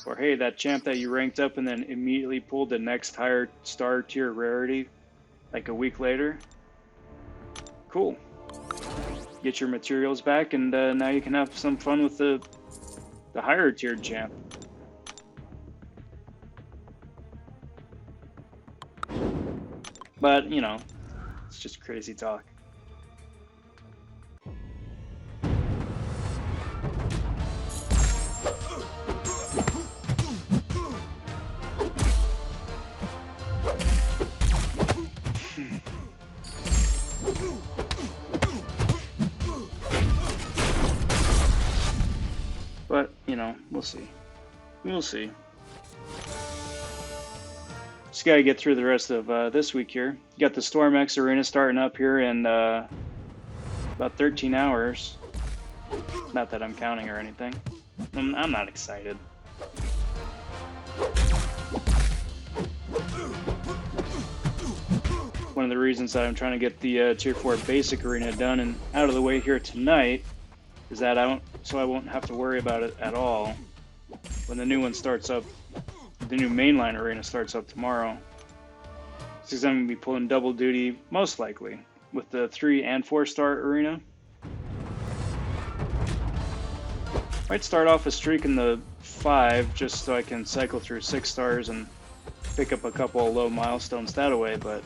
Or hey, that champ that you ranked up and then immediately pulled the next higher star tier rarity like a week later. Cool. Get your materials back and now you can have some fun with the higher tiered champ. But, you know, it's just crazy talk. know. We'll see. We'll see. Just gotta get through the rest of this week here. You got the Storm X Arena starting up here in about 13 hours. Not that I'm counting or anything. I'm not excited. One of the reasons that I'm trying to get the Tier 4 Basic Arena done and out of the way here tonight is that I won't have to worry about it at all when the new one starts up. The new mainline arena starts up tomorrow. Because I'm going to be pulling double duty, most likely, with the 3 and 4 star arena. Might start off a streak in the 5 just so I can cycle through 6 stars and pick up a couple of low milestones that way, but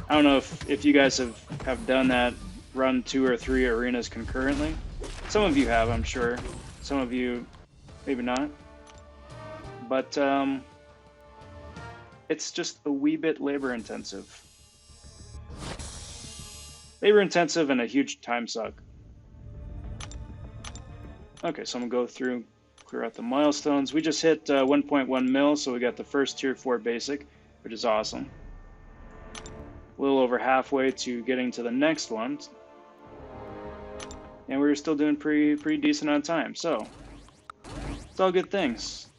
I don't know if you guys have done that, run 2 or 3 arenas concurrently. Some of you have, I'm sure. Some of you maybe not. But it's just a wee bit labor intensive. Labor intensive and a huge time suck. Okay, so I'm gonna go through, clear out the milestones. We just hit 1.1 mil, so we got the first Tier 4 Basic, which is awesome. A little over halfway to getting to the next one. And we're still doing pretty decent on time, so it's all good things.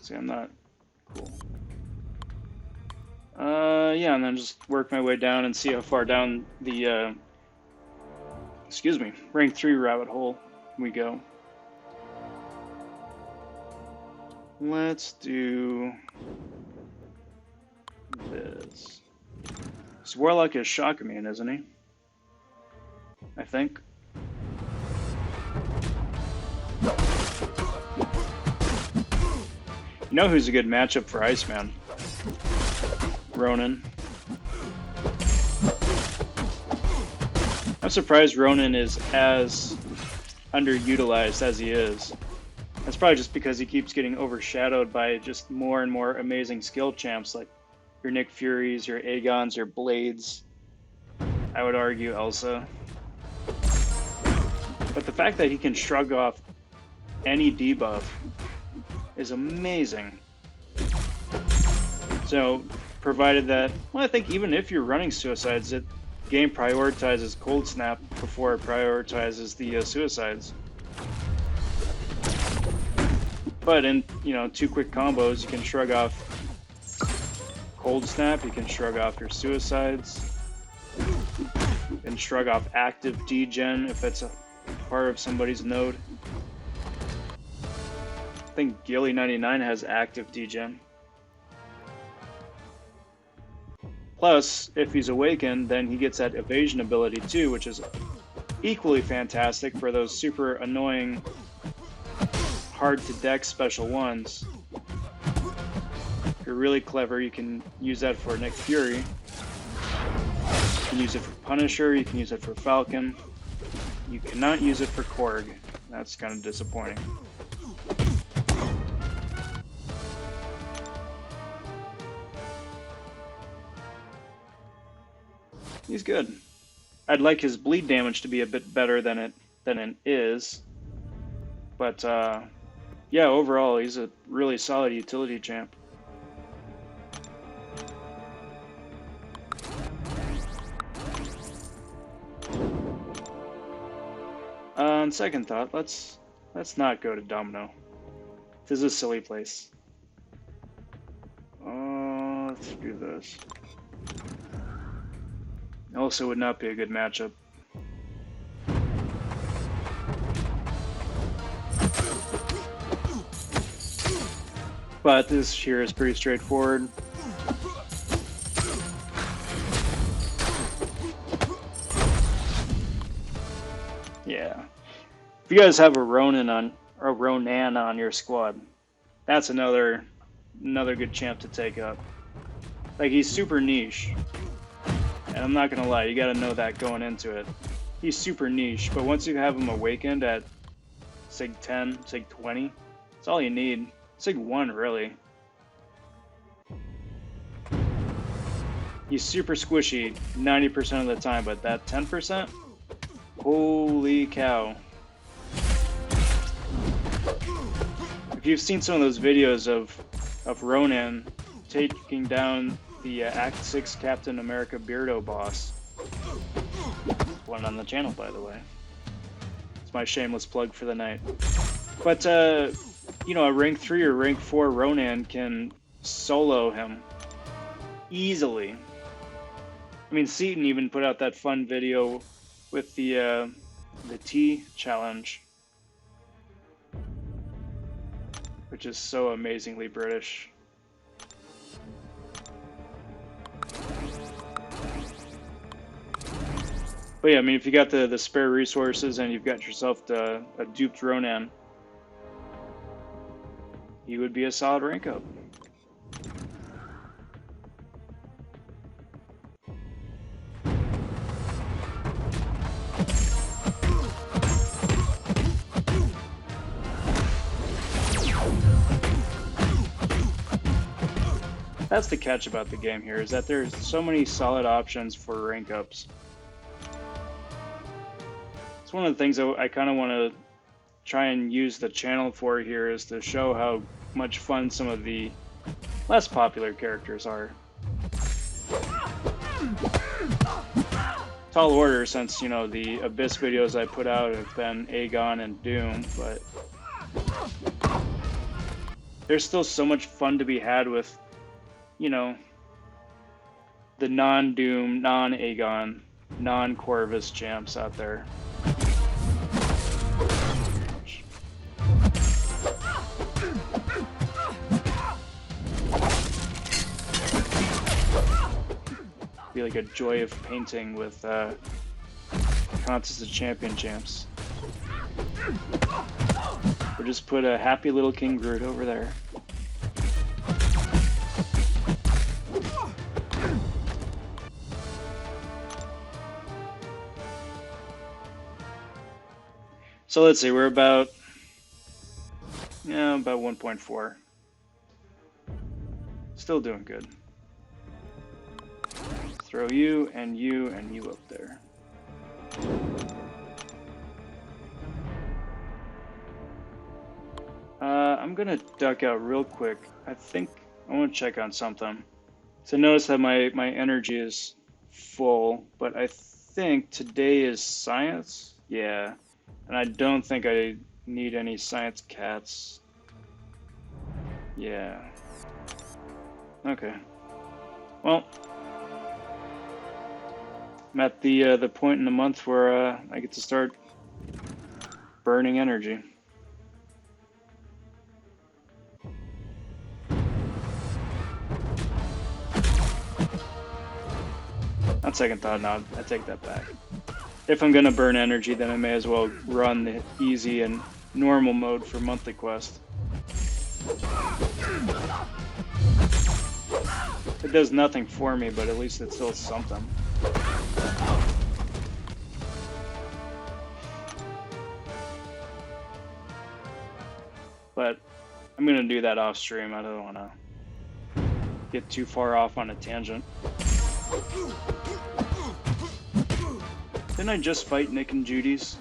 See, I'm not cool. Yeah, and then just work my way down and see how far down the rank 3 rabbit hole we go. Let's do this. This Warlock is shocking me, isn't he? I think. You know who's a good matchup for Iceman? Ronin. I'm surprised Ronin is as underutilized as he is. That's probably just because he keeps getting overshadowed by just more and more amazing skill champs like your Nick Furies, your Aegons, your Blades. I would argue Elsa. But the fact that he can shrug off any debuff is amazing. So, provided that, well, I think even if you're running suicides, the game prioritizes Cold Snap before it prioritizes the suicides. But in, 2 quick combos, you can shrug off Cold Snap, you can shrug off your suicides, you can shrug off active degen if it's a part of somebody's node. I think Gilly99 has active degen. Plus, if he's awakened, then he gets that evasion ability too, which is equally fantastic for those super annoying, hard to deck special ones. If you're really clever, you can use that for Nick Fury. You can use it for Punisher, you can use it for Falcon. You cannot use it for Korg. That's kind of disappointing. He's good. I'd like his bleed damage to be a bit better than it is. But yeah, overall he's a really solid utility champ. On second thought, let's not go to Domino. This is a silly place. Let's do this. Also would not be a good matchup. But this here is pretty straightforward. Yeah. If you guys have a Ronin on your squad, that's another good champ to take up. Like, he's super niche. And I'm not gonna lie, you gotta know that going into it. He's super niche, but once you have him awakened at Sig 10, Sig 20, that's all you need. Sig 1, really. He's super squishy 90% of the time, but that 10%? Holy cow. If you've seen some of those videos of Ronan taking down the Act 6 Captain America Beardo boss, one on the channel, by the way. It's my shameless plug for the night. But, you know, a rank 3 or rank 4 Ronan can solo him easily. I mean, Seaton even put out that fun video with the T challenge, which is so amazingly British. But yeah, I mean, if you got the spare resources and you've got yourself a duped Ronan, he would be a solid rank up. That's the catch about the game here, is that there's so many solid options for rank ups. It's one of the things I kind of want to try and use the channel for here, is to show how much fun some of the less popular characters are. Tall order, since, you know, the Abyss videos I put out have been Aegon and Doom, but there's still so much fun to be had with, you know, the non-Doom, non-Aegon, non-Corvus champs out there. Be like a joy of painting with Contest of Champion champs. Or just put a happy little King Groot over there. So let's see, we're about 1.4. Still doing good. Throw you and you and you up there. I'm gonna duck out real quick. I think I want to check on something. So notice that my energy is full, but I think today is science. Yeah. And I don't think I need any science cats. Yeah. Okay. Well, I'm at the point in the month where I get to start burning energy. On second thought, no, I take that back. If I'm gonna burn energy, then I may as well run the easy and normal mode for monthly quest. It does nothing for me, but at least it's still something. But I'm gonna do that off stream. I don't wanna get too far off on a tangent. Didn't I just fight Nick and Judy's?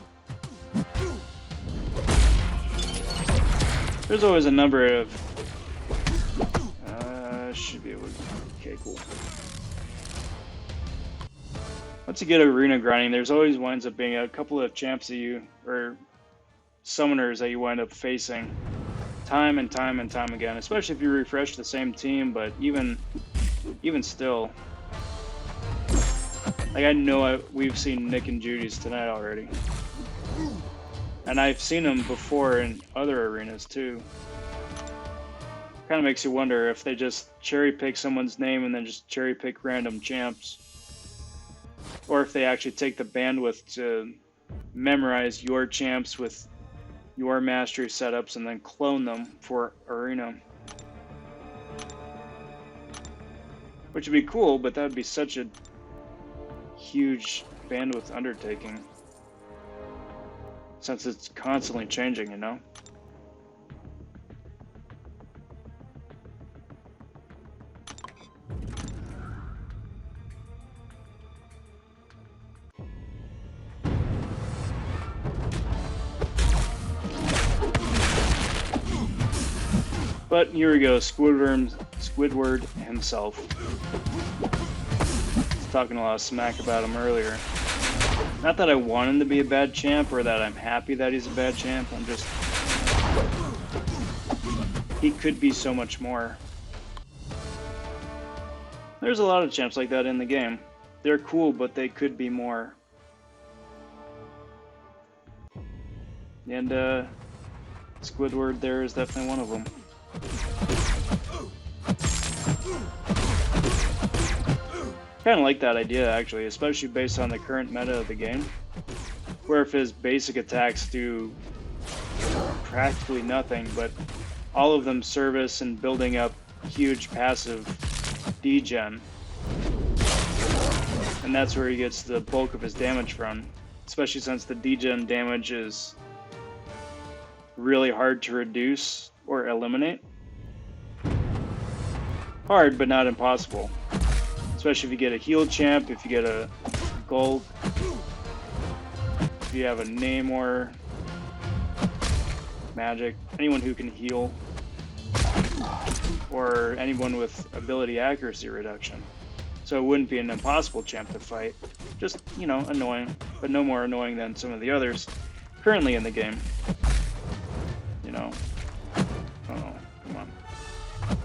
There's always a number of... should be able to... Okay, cool. Once you get arena grinding, there's always winds up being a couple of champs that you... or summoners that you wind up facing time and time and time again, especially if you refresh the same team, but even still... Like, I know we've seen Nick and Judy's tonight already. And I've seen them before in other arenas, too. Kind of makes you wonder if they just cherry-pick someone's name and then just cherry-pick random champs. Or if they actually take the bandwidth to memorize your champs with your mastery setups and then clone them for arena. Which would be cool, but that would be such a huge bandwidth undertaking, since it's constantly changing, you know? But here we go, Squidward himself. I was talking a lot of smack about him earlier. Not that I want him to be a bad champ or that I'm happy that he's a bad champ. I'm just... he could be so much more. There's a lot of champs like that in the game. They're cool, but they could be more. And Squidward there is definitely one of them. Kind of like that idea actually, especially based on the current meta of the game, where if his basic attacks do practically nothing, but all of them service and building up huge passive degen, and that's where he gets the bulk of his damage from, especially since the degen damage is really hard to reduce or eliminate. Hard, but not impossible. Especially if you get a heal champ, if you get a gold, if you have a Namor, magic, anyone who can heal, or anyone with ability accuracy reduction. So it wouldn't be an impossible champ to fight. Just, you know, annoying, but no more annoying than some of the others currently in the game. You know. Oh, come on.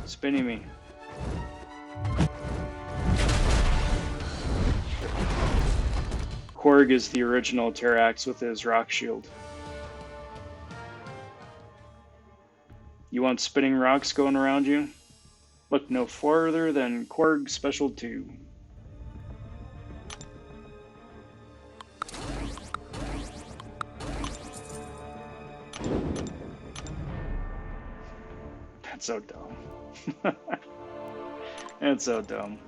Spinning me. Korg is the original Terrax with his rock shield. You want spinning rocks going around you? Look no farther than Korg Special 2. That's so dumb. That's so dumb.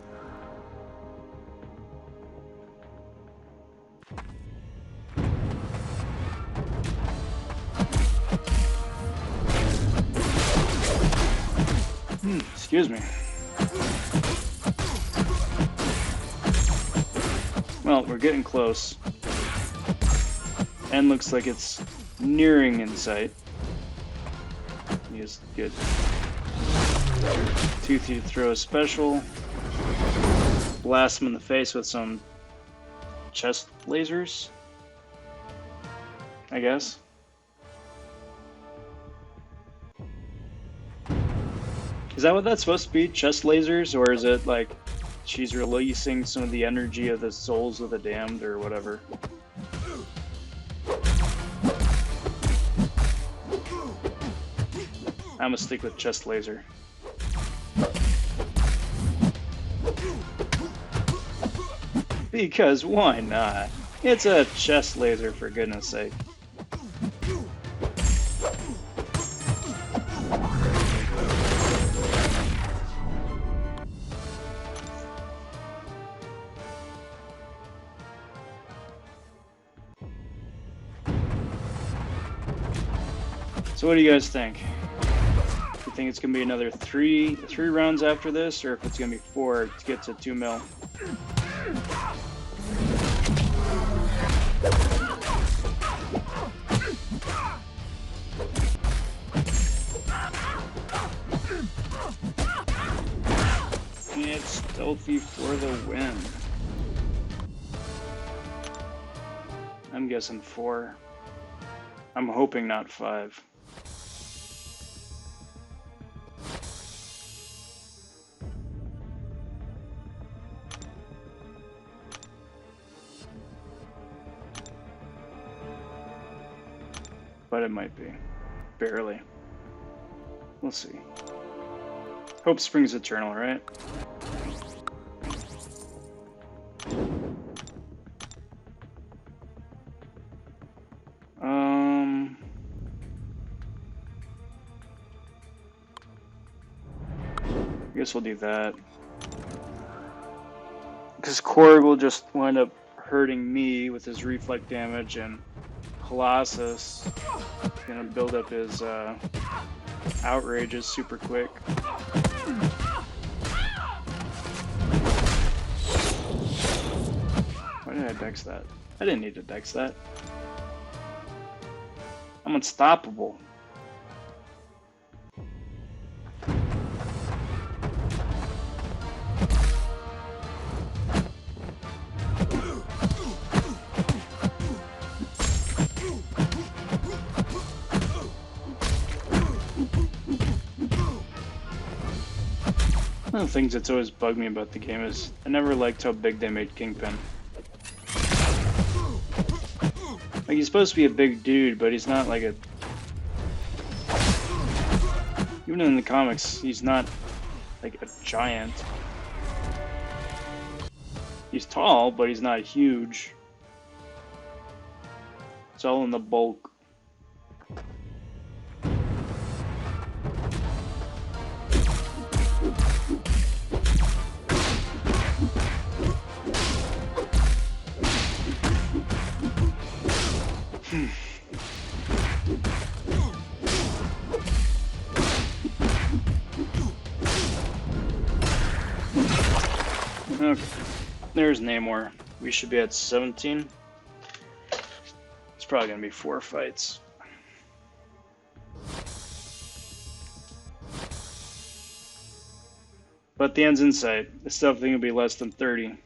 Excuse me. Well, we're getting close. And looks like it's nearing in sight. Yes, good. Toothy to throw a special. Blast him in the face with some chest lasers, I guess. Is that what that's supposed to be? Chest lasers? Or is it like she's releasing some of the energy of the souls of the damned or whatever? I'm gonna stick with chest laser. Because why not? It's a chest laser, for goodness sake. So what do you guys think? You think it's gonna be another three rounds after this, or if it's gonna be 4 to get to 2 mil? It's stealthy for the win. I'm guessing 4. I'm hoping not 5. But it might be. Barely. We'll see. Hope springs eternal, right? I guess we'll do that. Because Korg will just wind up hurting me with his reflect damage, and Colossus is gonna build up his outrages super quick. Why did I dex that? I didn't need to dex that. I'm unstoppable. One of the things that's always bugged me about the game is I never liked how big they made Kingpin. Like, he's supposed to be a big dude, but he's not like a... Even in the comics, he's not like a giant. He's tall, but he's not huge. It's all in the bulk. Okay, there's Namor. We should be at 17. It's probably gonna be 4 fights. But the end's in sight. It's definitely gonna be less than 30.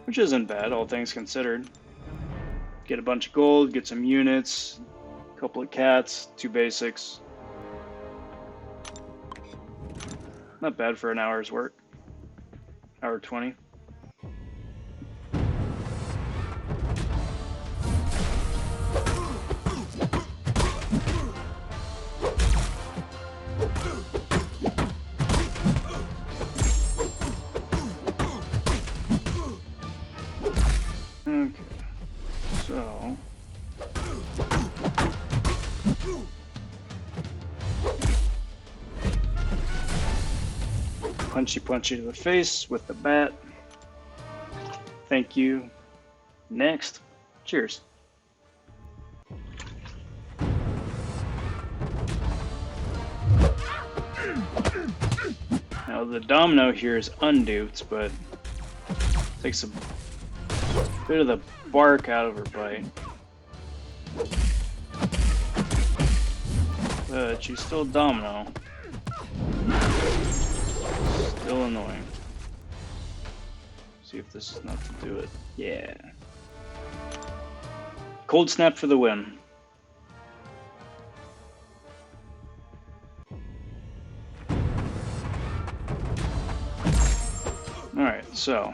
Which isn't bad, all things considered. Get a bunch of gold, get some units, a couple of cats, 2 basics. Not bad for an hour's work. Hour 20. Okay, so punchy to the face with the bat. Thank you. Next. Cheers. Now the domino here is unduped, but takes a bit of the bark out of her bite. But she's still domino. Still annoying. See if this is enough to do it. Yeah. Cold snap for the win. Alright, so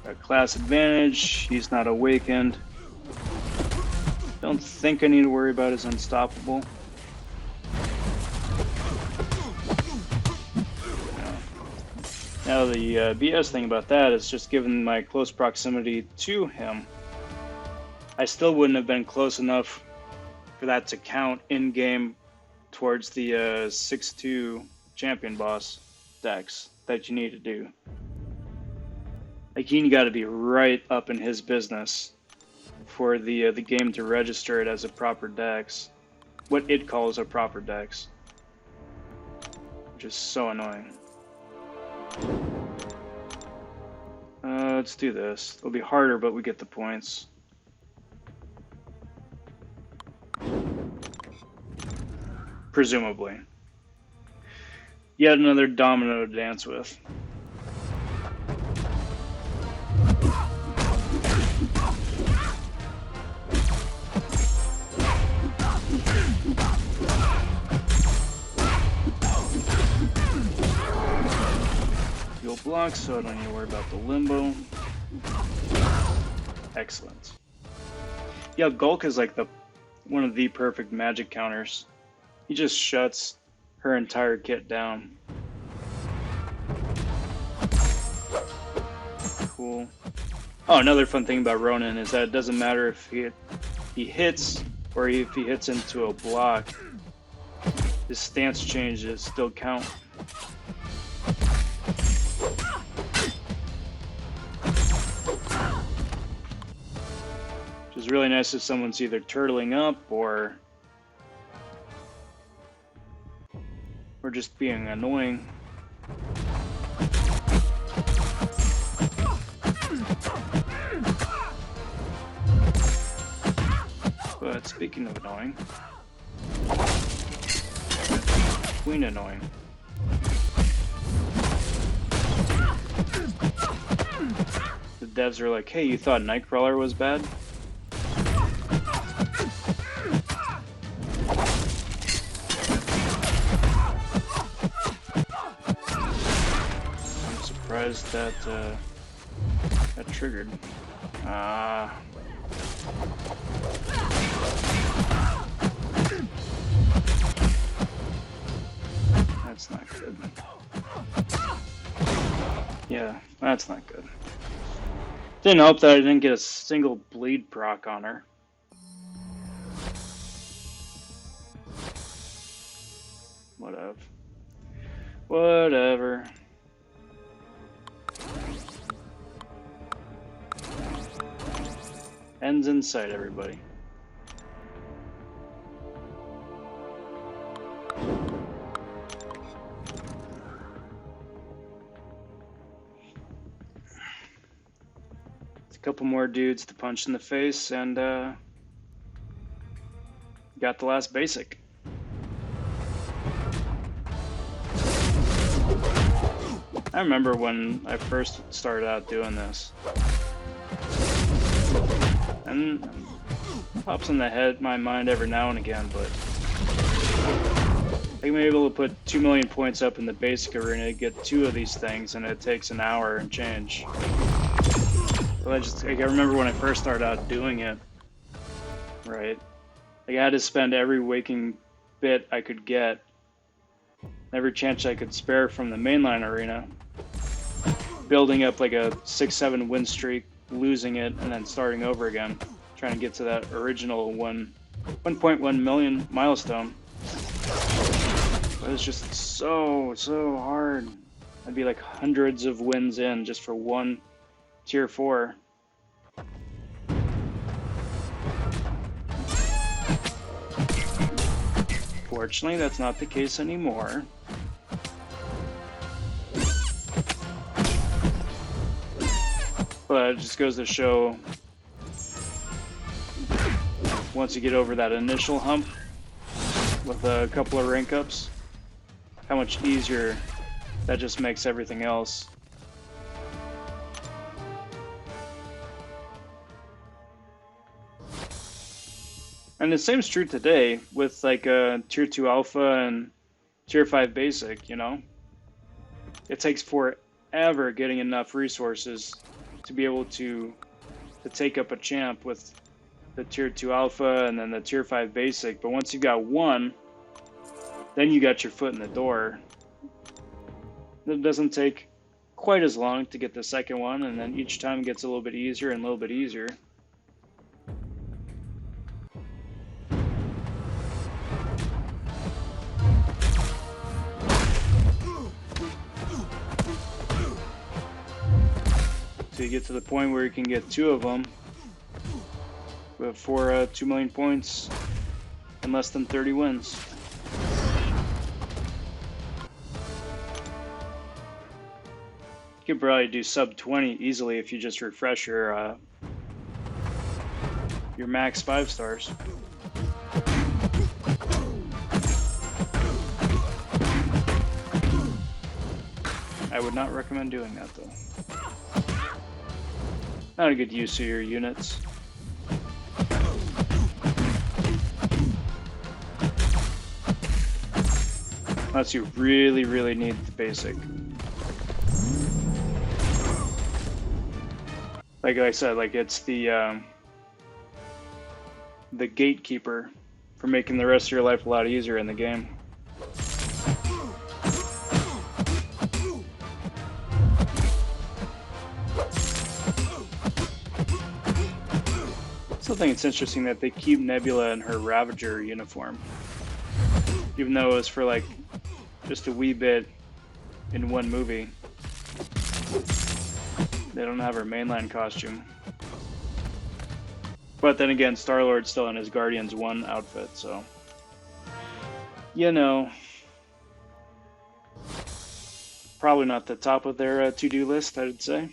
got class advantage. He's not awakened. Don't think I need to worry about his unstoppable. Now the BS thing about that is just given my close proximity to him, I still wouldn't have been close enough for that to count in-game towards the 6-2 champion boss dex that you need to do. Like, you got to be right up in his business for the game to register it as a proper dex, what it calls a proper dex, which is so annoying. Let's do this. It'll be harder, but we get the points. Presumably. Yet another domino to dance with. Block, so I don't need to worry about the limbo. Excellent. Yeah, Gulk is like one of the perfect magic counters. He just shuts her entire kit down. Cool. Oh, another fun thing about Ronin is that it doesn't matter if he hits or if he hits into a block. His stance changes still count. It's really nice if someone's either turtling up or just being annoying. But speaking of annoying, Queen annoying. The devs are like, hey, you thought Nightcrawler was bad? surprised that that triggered. That's not good. Yeah, that's not good. Didn't help that I didn't get a single bleed proc on her. Whatever. Ends in sight, everybody. It's a couple more dudes to punch in the face, and got the last basic. I remember when I first started out doing this, and it pops in my mind every now and again, but I'm able to put 2 million points up in the basic arena to get 2 of these things, and it takes an hour and change. So I remember when I first started out doing it, right? Like I had to spend every waking bit I could get, every chance I could spare from the mainline arena, building up like a 6-7 win streak, losing it, and then starting over again, trying to get to that original 1.1 million milestone. But it's just so hard. I'd be like hundreds of wins in just for one tier 4. Fortunately, that's not the case anymore. But it just goes to show, once you get over that initial hump with a couple of rank ups, how much easier that just makes everything else. And the same is true today with like a tier 2 alpha and tier 5 basic, you know? It takes forever getting enough resources to be able to take up a champ with the tier 2 alpha and then the tier 5 basic. But once you got one, then you got your foot in the door. It doesn't take quite as long to get the second one, and then each time it gets a little bit easier and a little bit easier. So you get to the point where you can get 2 of them for 2 million points and less than 30 wins. You could probably do sub 20 easily if you just refresh your max 5 stars. I would not recommend doing that though. Not a good use of your units. Unless you really need the basic. Like I said, like it's the gatekeeper for making the rest of your life a lot easier in the game. I still think it's interesting that they keep Nebula in her Ravager uniform, even though it was for like just a wee bit in one movie. They don't have her mainline costume. But then again, Star-Lord's still in his Guardians 1 outfit, so you know, probably not the top of their to-do list, I'd say.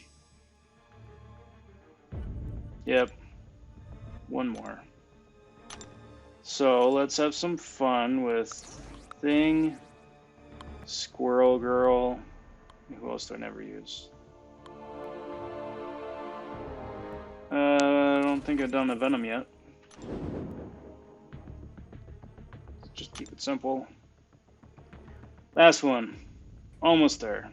Yep. One more. So let's have some fun with Thing, Squirrel Girl. Who else do I never use? I don't think I've done a Venom yet. Just keep it simple. Last one. Almost there.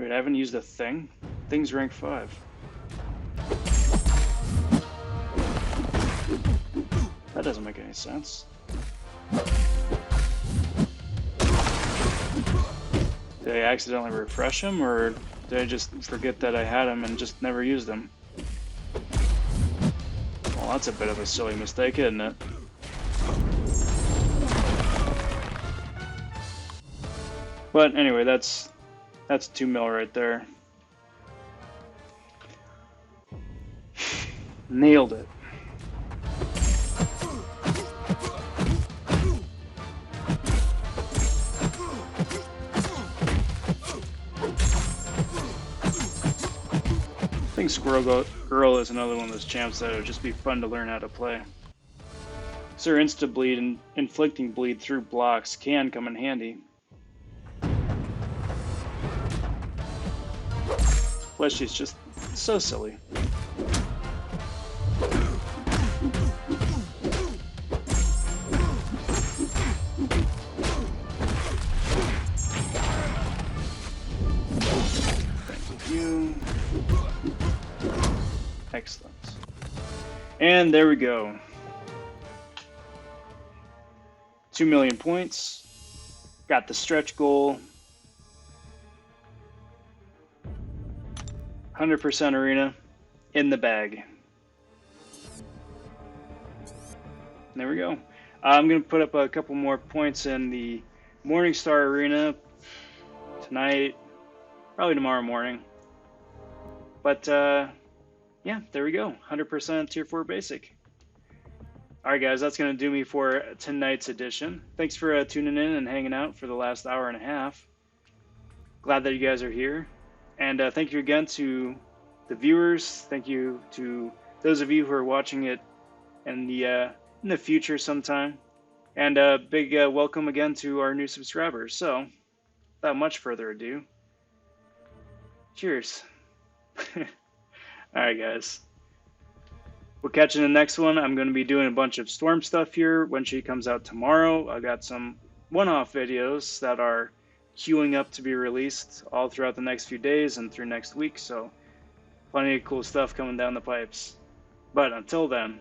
Wait, I haven't used a thing? Thing's rank 5. That doesn't make any sense. Did I accidentally refresh him, or did I just forget that I had him and just never used him? Well, that's a bit of a silly mistake, isn't it? But anyway, that's 2 mil right there. Nailed it. I think Squirrel Girl is another one of those champs that would just be fun to learn how to play. Sir Insta Bleed and inflicting bleed through blocks can come in handy. Fleshy's just so silly. Thank you. Excellent. And there we go. 2 million points. Got the stretch goal. 100% arena in the bag. There we go. I'm going to put up a couple more points in the Morningstar arena tonight, probably tomorrow morning. But yeah, there we go. 100% Tier 4 basic. All right, guys, that's going to do me for tonight's edition. Thanks for tuning in and hanging out for the last hour and a half. Glad that you guys are here. And thank you again to the viewers. Thank you to those of you who are watching it in the future sometime. And a big welcome again to our new subscribers. So, without much further ado, cheers. All right, guys. We'll catch you in the next one. I'm going to be doing a bunch of Storm stuff here when she comes out tomorrow. I got some one-off videos that are queuing up to be released all throughout the next few days and through next week. So plenty of cool stuff coming down the pipes. But until then,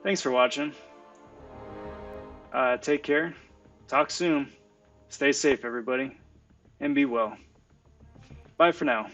thanks for watching. Take care. Talk soon. Stay safe, everybody. And be well. Bye for now.